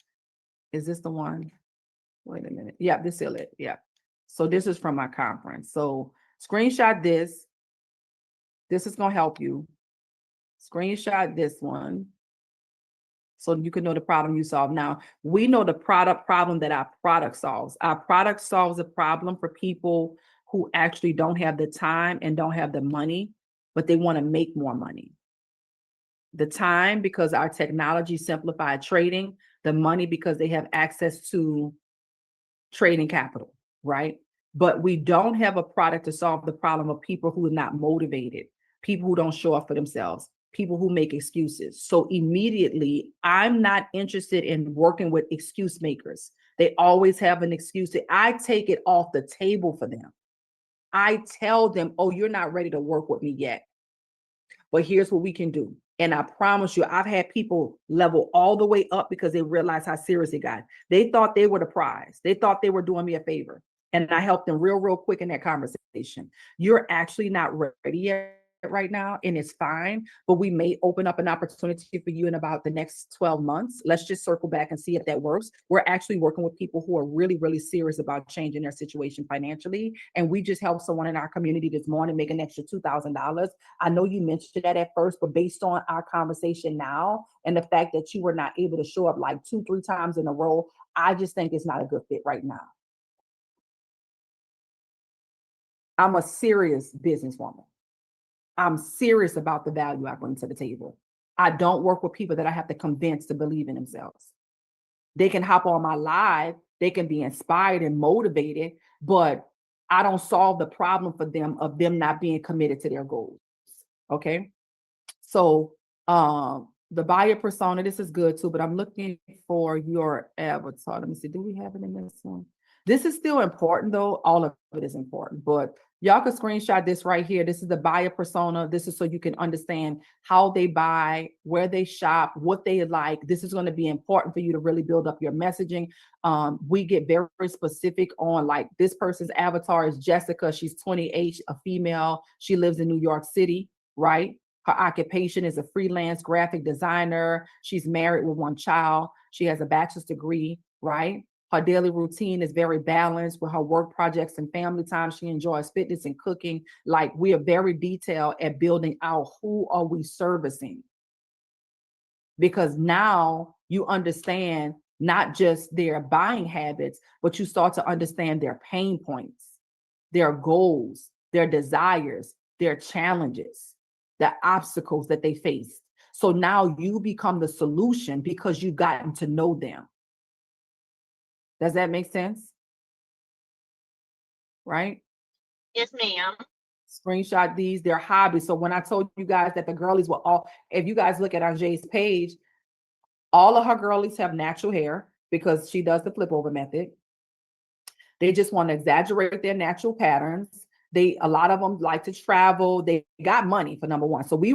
Is this the one? Wait a minute. Yeah, this is it. Yeah. So this is from my conference. So screenshot this. This is going to help you. Screenshot this one so you can know the problem you solve. Now, we know the problem that our product solves. Our product solves a problem for people who actually don't have the time and don't have the money, but they want to make more money. The time, because our technology simplified trading. The money, because they have access to trading capital, right? But we don't have a product to solve the problem of people who are not motivated, people who don't show up for themselves, people who make excuses. So immediately, I'm not interested in working with excuse makers. They always have an excuse. I take it off the table for them. I tell them, oh, you're not ready to work with me yet, but here's what we can do. And I promise you, I've had people level all the way up because they realized how serious it got. They thought they were the prize. They thought they were doing me a favor. And I helped them real quick in that conversation. You're actually not ready yet right now, and it's fine, but we may open up an opportunity for you in about the next 12 months. Let's just circle back and see if that works. We're actually working with people who are really, really serious about changing their situation financially. And we just helped someone in our community this morning make an extra $2,000. I know you mentioned that at first, but based on our conversation now and the fact that you were not able to show up like 2-3 times in a row, I just think it's not a good fit right now. I'm a serious businesswoman. I'm serious about the value I bring to the table. I don't work with people that I have to convince to believe in themselves. They can hop on my live, they can be inspired and motivated, but I don't solve the problem for them of them not being committed to their goals. Okay. So the buyer persona, this is good too, but I'm looking for your avatar. Let me see, do we have it in this one? This is still important though. All of it is important, but y'all can screenshot this right here. This is the buyer persona. This is so you can understand how they buy, where they shop, what they like. This is going to be important for you to really build up your messaging. We get very specific on like this person's avatar is Jessica. She's 28, a female. She lives in New York City, right? Her occupation is a freelance graphic designer. She's married with 1 child. She has a bachelor's degree, right? Her daily routine is very balanced with her work projects and family time. She enjoys fitness and cooking. Like, we are very detailed at building out who are we servicing. Because now you understand not just their buying habits, but you start to understand their pain points, their goals, their desires, their challenges, the obstacles that they face. So now you become the solution because you've gotten to know them. Does that make sense? Right? Yes, ma'am. Screenshot these, their hobbies. So when I told you guys that the girlies were all, if you guys look at Anjay's page, all of her girlies have natural hair because she does the flip over method. They just want to exaggerate their natural patterns. A lot of them like to travel. They got money for number one. So we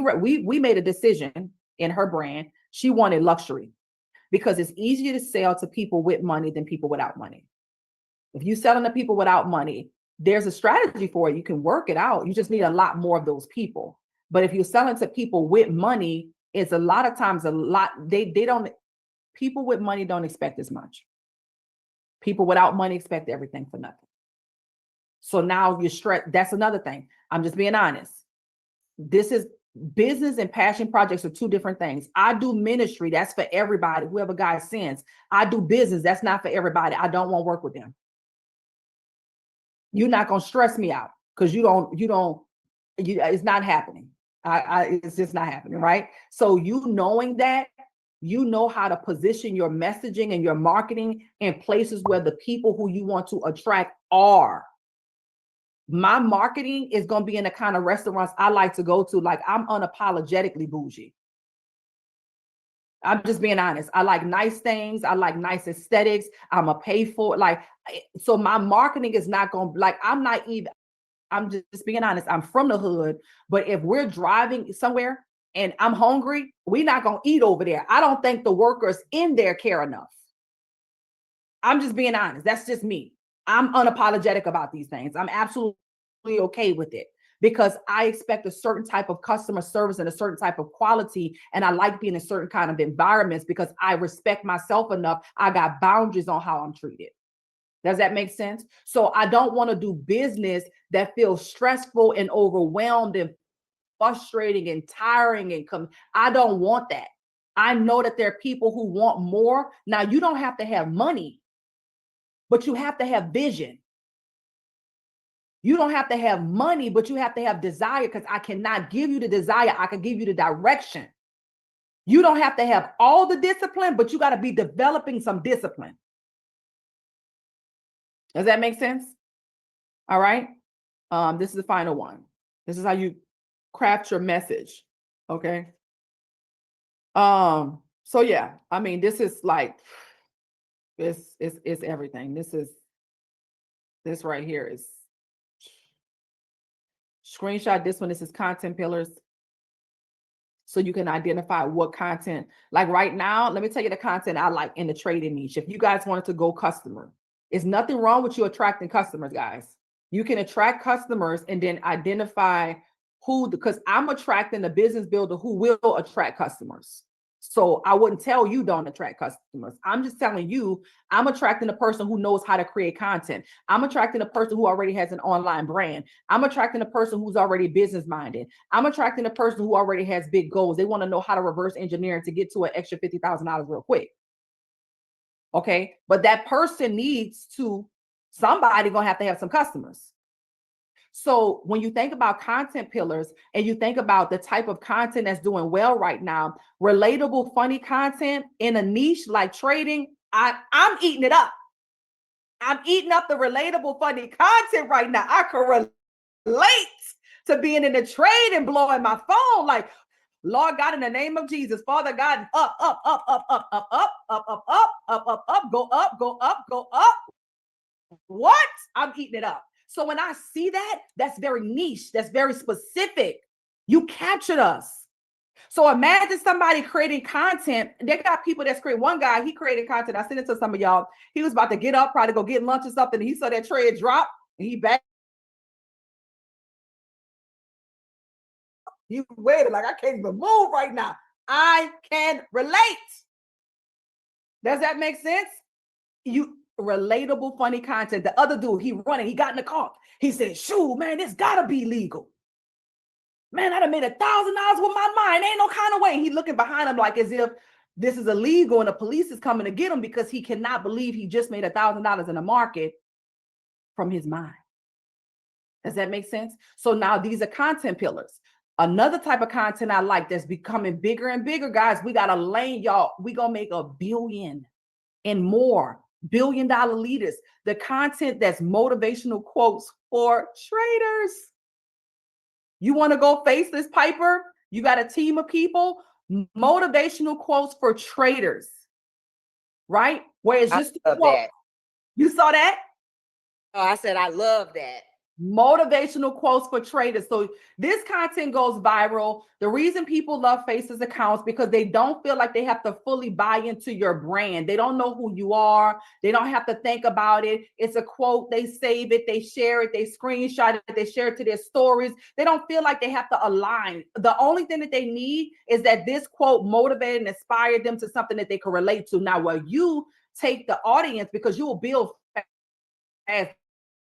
made a decision in her brand. She wanted luxury because it's easier to sell to people with money than people without money. If you're selling to people without money, there's a strategy for it. You can work it out. You just need a lot more of those people. But if you're selling to people with money, it's a lot of times people with money don't expect as much. People without money expect everything for nothing. So now you're stressed. That's another thing. I'm just being honest. This is business and passion projects are 2 different things. I do ministry. That's for everybody. Whoever God sends. I do business. That's not for everybody. I don't want to work with them. You're not going to stress me out because it's not happening. It's just not happening. Right. So knowing that, you know how to position your messaging and your marketing in places where the people who you want to attract are. My marketing is going to be in the kind of restaurants I like to go to. Like, I'm unapologetically bougie. I'm just being honest. I like nice things. I like nice aesthetics. I'm a pay for it. So my marketing is not going to I'm just being honest. I'm from the hood, but if we're driving somewhere and I'm hungry, we're not going to eat over there. I don't think the workers in there care enough. I'm just being honest. That's just me. I'm unapologetic about these things. I'm absolutely okay with it because I expect a certain type of customer service and a certain type of quality. And I like being in certain kind of environments because I respect myself enough. I got boundaries on how I'm treated. Does that make sense? So I don't want to do business that feels stressful and overwhelmed and frustrating and tiring and I don't want that. I know that there are people who want more. Now, you don't have to have money, but you have to have vision. You don't have to have money, but you have to have desire, because I cannot give you the desire. I can give you the direction. You don't have to have all the discipline, but you got to be developing some discipline. Does that make sense? All right. This is the final one. This is how you craft your message. Okay. So yeah, I mean, this is like, it's everything. This right here is screenshot this one. This is content pillars. So you can identify what content, like right now, let me tell you the content I like in the trading niche. If you guys wanted to go customer, there's nothing wrong with you attracting customers, guys. You can attract customers and then identify who, because I'm attracting a business builder who will attract customers. So I wouldn't tell you don't attract customers. I'm just telling you, I'm attracting a person who knows how to create content. I'm attracting a person who already has an online brand. I'm attracting a person who's already business minded. I'm attracting a person who already has big goals. They want to know how to reverse engineer to get to an extra $50,000 real quick. Okay. But that person needs to, somebody gonna have to have some customers. So when you think about content pillars and you think about the type of content that's doing well right now, relatable, funny content in a niche like trading, I'm eating it up. I'm eating up the relatable, funny content right now. I can relate to being in the trade and blowing my phone like, Lord God, in the name of Jesus, Father God, up, up, up, up, up, up, up, up, up, up, up, up, up, go up, go up, go up. What? I'm eating it up. So when I see that, that's very niche. That's very specific. You captured us. So imagine somebody creating content. They got people that's creating. One guy, he created content. I sent it to some of y'all. He was about to get up, probably go get lunch or something. He saw that trade drop. And he back. He waited like, I can't even move right now. I can relate. Does that make sense? You relatable, funny content. The other dude, he running, he got in the car. He said, shoot, man, this gotta be legal. Man, I done made $1,000 with my mind. Ain't no kind of way. He looking behind him like as if this is illegal and the police is coming to get him because he cannot believe he just made $1,000 in the market from his mind. Does that make sense? So now these are content pillars. Another type of content I like that's becoming bigger and bigger, guys, we got a lane, y'all. We gonna make $1 billion and more. $1 billion leaders. The content that's motivational quotes for traders. You want to go face this Piper? You got a team of people. Motivational quotes for traders, right? Where it's just a quote. That. You saw that? Oh, I said I love that. Motivational quotes for traders. So this content goes viral. The reason people love Faces accounts because they don't feel like they have to fully buy into your brand. They don't know who you are. They don't have to think about it. It's a quote. They save it. They share it. They screenshot it. They share it to their stories. They don't feel like they have to align. The only thing that they need is that this quote motivated and inspired them to something that they can relate to. Now, where you take the audience, because you will build fast.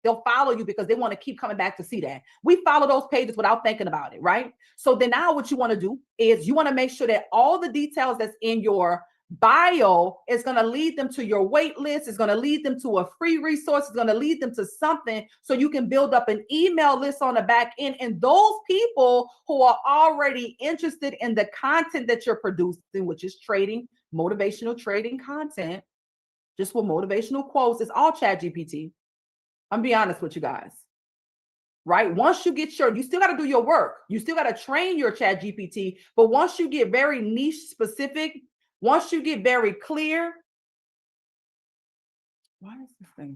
They'll follow you because they want to keep coming back to see that. We follow those pages without thinking about it, right? So then now what you want to do is you want to make sure that all the details that's in your bio is going to lead them to your wait list. It's going to lead them to a free resource. It's going to lead them to something so you can build up an email list on the back end. And those people who are already interested in the content that you're producing, which is trading, motivational trading content, just with motivational quotes, it's all ChatGPT. I'm be honest with you guys, right? Once you get you still got to do your work. You still got to train your ChatGPT. But once you get very niche specific, once you get very clear, why is this thing?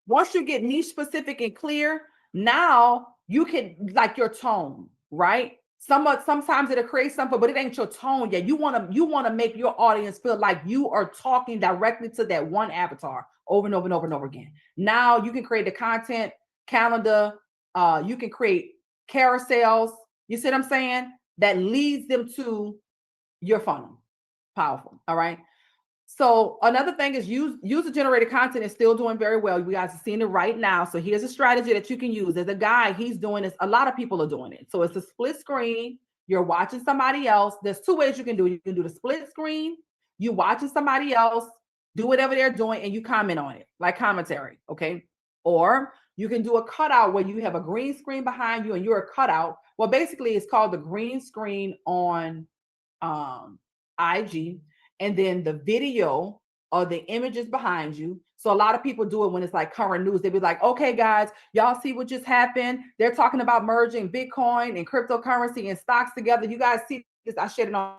Once you get niche specific and clear, now you can like your tone, right? Sometimes it'll create something, but it ain't your tone yet. You want to make your audience feel like you are talking directly to that one avatar over and over and over and over again. Now you can create the content calendar. You can create carousels. You see what I'm saying? That leads them to your funnel. Powerful. All right. So another thing is user generated content is still doing very well. You guys are seeing it right now. So here's a strategy that you can use. There's a guy, he's doing this. A lot of people are doing it. So it's a split screen. You're watching somebody else. There's two ways you can do it. You can do the split screen. You watching somebody else do whatever they're doing and you comment on it, like commentary. Okay. Or you can do a cutout where you have a green screen behind you and you're a cutout. Well, basically it's called the green screen on IG, and then the video or the images behind you. So a lot of people do it when it's like current news. They be like, okay, guys, y'all see what just happened? They're talking about merging Bitcoin and cryptocurrency and stocks together. You guys see this? I shared it on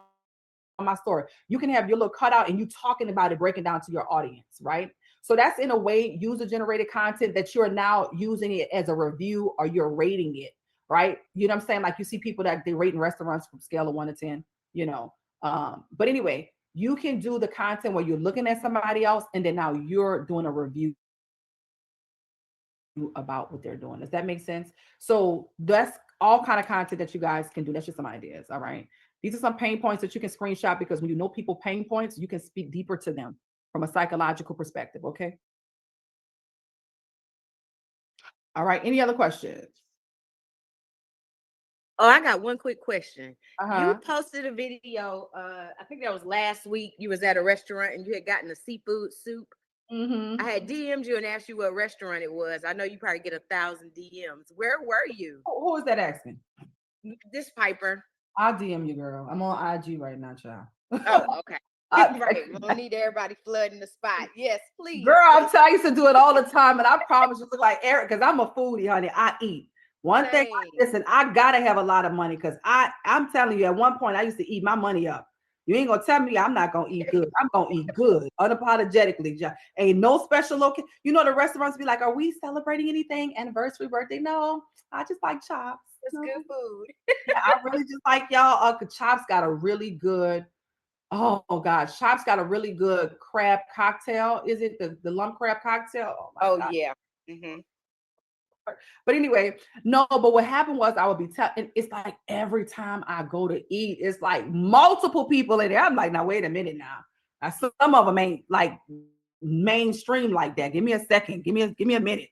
my story. You can have your little cutout and you talking about it, breaking down to your audience, right? So that's in a way user generated content that you're now using it as a review or you're rating it, right? You know what I'm saying? Like you see people that they rating restaurants from scale of 1 to 10, you know. But anyway, you can do the content where you're looking at somebody else and then now you're doing a review about what they're doing. Does that make sense? So that's all kind of content that you guys can do. That's just some ideas. All right. These are some pain points that you can screenshot because when you know people pain points, you can speak deeper to them from a psychological perspective. Okay. All right. Any other questions? Oh, I got one quick question. Uh-huh. You posted a video, I think that was last week. You was at a restaurant and you had gotten a seafood soup. Mm-hmm. I had DM'd you and asked you what restaurant it was. I know you probably get 1,000 DMs. Where were you? Who is that asking? This Piper. I'll DM you, girl. I'm on IG right now, child. Oh, okay. Right. We don't need everybody flooding the spot. Yes, please. Girl, I'm telling you, I used to do it all the time. And I promise you, look like Eric, because I'm a foodie, honey. I eat. One thing, listen, I gotta have a lot of money because I'm telling you, at one point I used to eat my money up. You ain't gonna tell me I'm not gonna eat good. I'm gonna eat good, unapologetically. Ain't no special location. You know, the restaurants be like, "Are we celebrating anything? Anniversary, birthday?" No, I just like chops. It's good food. Yeah, I really just like y'all. Chops got a really good. Oh gosh, Chops got a really good crab cocktail. Is it the lump crab cocktail? Oh yeah. Mm-hmm. But anyway, no, but what happened was I would be telling, it's like every time I go to eat, it's like multiple people in there. I'm like, now wait a minute now. Some of them ain't like mainstream like that. Give me a second. Give me a minute.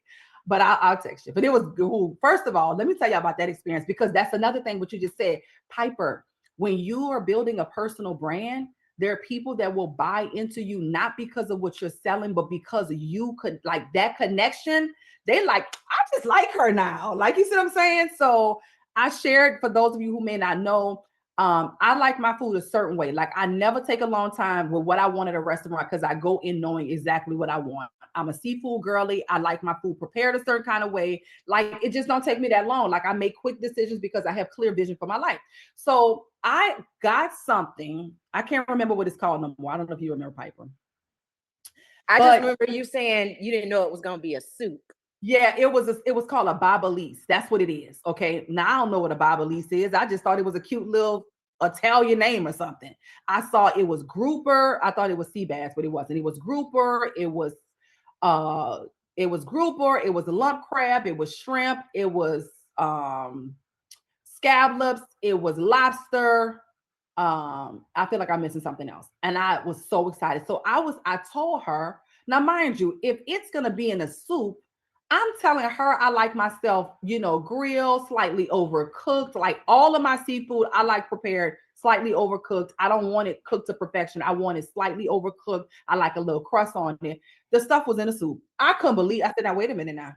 But I'll text you. But it was good. First of all, let me tell you about that experience because that's another thing what you just said. Piper, when you are building a personal brand, there are people that will buy into you not because of what you're selling, but because you could like that connection. They like, I just like her now. Like, you see what I'm saying? So I shared, for those of you who may not know, I like my food a certain way. Like I never take a long time with what I want at a restaurant because I go in knowing exactly what I want. I'm a seafood girly. I like my food prepared a certain kind of way. Like it just don't take me that long. Like I make quick decisions because I have clear vision for my life. So I got something. I can't remember what it's called no more. I don't know if you remember, Piper. Just remember you saying you didn't know it was going to be a soup. Yeah, it was called a babalise. That's what it is. Okay. Now I don't know what a babalise is. I just thought it was a cute little Italian name or something. I saw it was grouper. I thought it was sea bass, but it wasn't. It was grouper. It was grouper. It was a lump crab. It was shrimp. It was scallops. It was lobster. I feel like I'm missing something else. And I was so excited. So I told her, now mind you, if it's gonna be in a soup, I'm telling her I like myself, grilled, slightly overcooked. Like all of my seafood, I like prepared, slightly overcooked. I don't want it cooked to perfection. I want it slightly overcooked. I like a little crust on it. The stuff was in the soup. I couldn't believe. I said, now wait a minute now.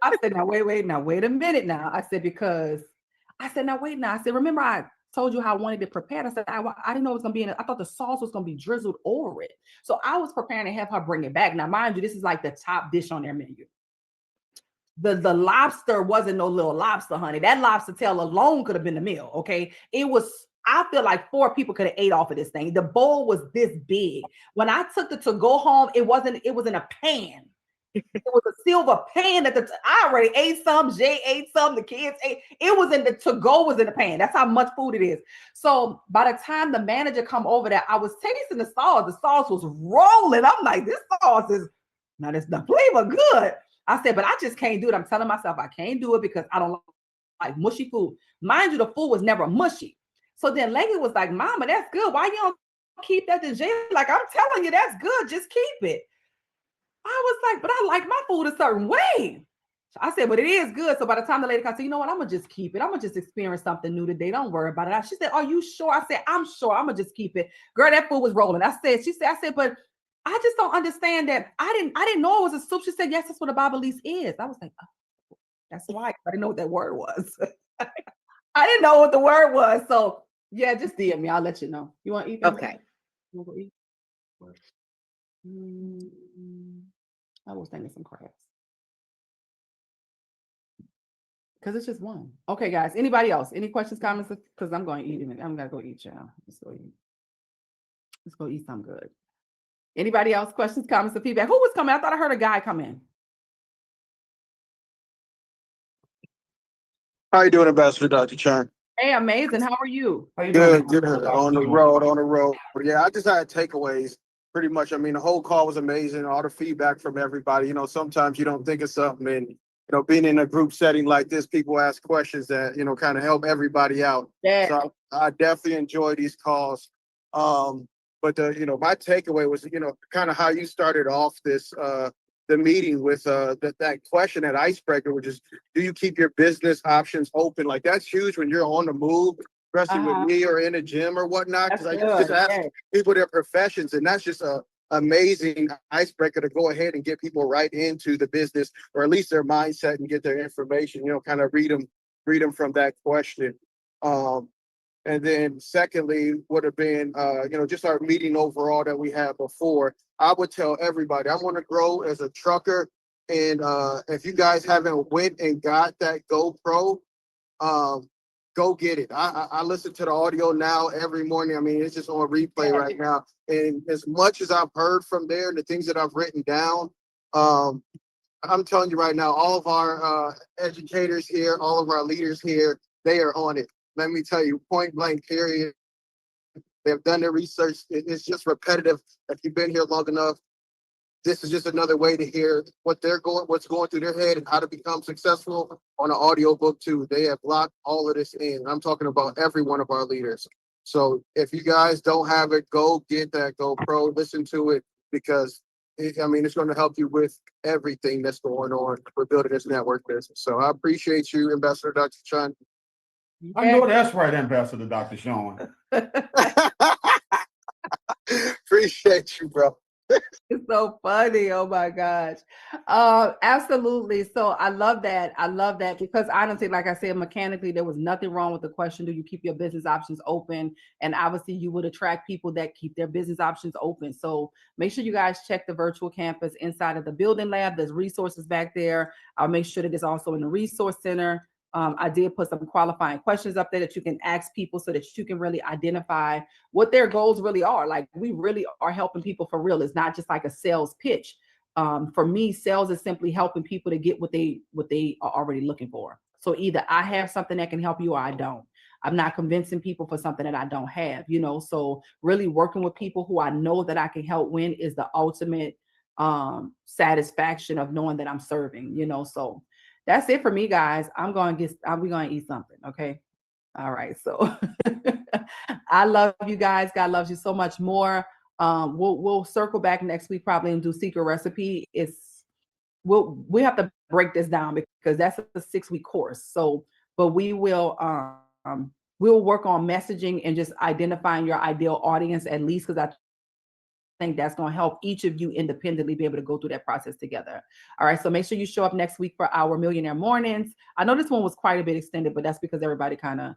I said, now wait a minute now. I said, now wait now. I said, remember I told you how I wanted it prepared. I said, I didn't know it was going to be in it. I thought the sauce was going to be drizzled over it. So I was preparing to have her bring it back. Now, mind you, this is like the top dish on their menu. The lobster wasn't no little lobster, honey. That lobster tail alone could have been the meal, okay? I feel like 4 people could have ate off of this thing. The bowl was this big. When I took it to go home, it was in a pan. It was a silver pan I already ate some. Jay ate some. The kids ate. It was in the to-go was in the pan. That's how much food it is. So by the time the manager come over there, I was tasting the sauce. The sauce was rolling. I'm like, this sauce is now this the flavor good. I said, but I just can't do it. I'm telling myself I can't do it because I don't like mushy food. Mind you, the food was never mushy. So then Lady was like, Mama, that's good. Why you don't keep that to jail? Like, I'm telling you, that's good. Just keep it. I was like, but I like my food a certain way. I said, but it is good. So by the time the lady comes, I said, you know what? I'm going to just keep it. I'm going to just experience something new today. Don't worry about it. She said, are you sure? I said, I'm sure. I'm going to just keep it. Girl, that food was rolling. I said, but I just don't understand that. I didn't know it was a soup. She said, yes, that's what a babalise is. I was like, oh, that's why. I didn't know what that word was. I didn't know what the word was. So yeah, just DM me. I'll let you know. You want to eat? Okay. You want to eat? I was thinking some crabs. Because it's just one. Okay, guys. Anybody else? Any questions, comments? Because I'm going to eat it. I'm going to go eat, y'all. Let's go eat. Let's go eat something good. Anybody else? Questions, comments, or feedback? Who was coming? I thought I heard a guy come in. How you doing, Ambassador Dr. Chyna? Hey, amazing. How are you? How you Good, doing? good. On the road. Yeah, I just had takeaways pretty much. I mean, the whole call was amazing. All the feedback from everybody. You know, sometimes you don't think of something, and being in a group setting like this, people ask questions that kind of help everybody out. Yeah. So I definitely enjoy these calls. But my takeaway was kind of how you started off this the meeting with that question, that icebreaker, which is, do you keep your business options open? Like, that's huge when you're on the move, especially with me or in a gym or whatnot. Because I used to ask people their professions, and that's just a amazing icebreaker to go ahead and get people right into the business, or at least their mindset, and get their information. Kind of read them from that question. And then secondly would have been, just our meeting overall that we had before. I would tell everybody, I want to grow as a trucker. And if you guys haven't went and got that GoPro, go get it. I listen to the audio now every morning. I mean, it's just on replay right now. And as much as I've heard from there, the things that I've written down, I'm telling you right now, all of our educators here, all of our leaders here, they are on it. Let me tell you, point blank, period. They've done their research. It's just repetitive. If you've been here long enough, this is just another way to hear what's going through their head, and how to become successful on an audio book too. They have locked all of this in. I'm talking about every one of our leaders. So if you guys don't have it, go get that GoPro, listen to it, because it's going to help you with everything that's going on for building this network business. So I appreciate you, Ambassador Dr. Chyna. I know that's right, Ambassador Dr. Sean. Appreciate you, bro. It's so funny. Oh my gosh. Absolutely. So I love that. I love that, because honestly, like I said, mechanically, there was nothing wrong with the question. Do you keep your business options open? And obviously you would attract people that keep their business options open. So make sure you guys check the virtual campus inside of the building lab. There's resources back there. I'll make sure that it's also in the resource center. I did put some qualifying questions up there that you can ask people, so that you can really identify what their goals really are. Like, we really are helping people for real. It's not just like a sales pitch. For me, sales is simply helping people to get what they are already looking for. So either I have something that can help you, or I don't. I'm not convincing people for something that I don't have, so really working with people who I know that I can help win is the ultimate satisfaction of knowing that I'm serving, so that's it for me, guys. we're going to eat something. Okay. All right. So I love you guys. God loves you so much more. We'll circle back next week probably and do secret recipe. We have to break this down, because that's a 6-week course. So, but we'll work on messaging and just identifying your ideal audience, at least, because I think that's going to help each of you independently be able to go through that process together. All right. So make sure you show up next week for our Millionaire Mornings. I know this one was quite a bit extended, but that's because everybody kind of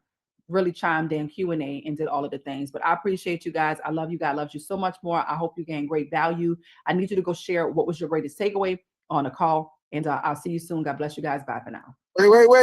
really chimed in, Q&A, and did all of the things. But I appreciate you guys. I love you. God loves you so much more. I hope you gain great value. I need you to go share what was your greatest takeaway on a call, and I'll see you soon. God bless you guys. Bye for now. Wait.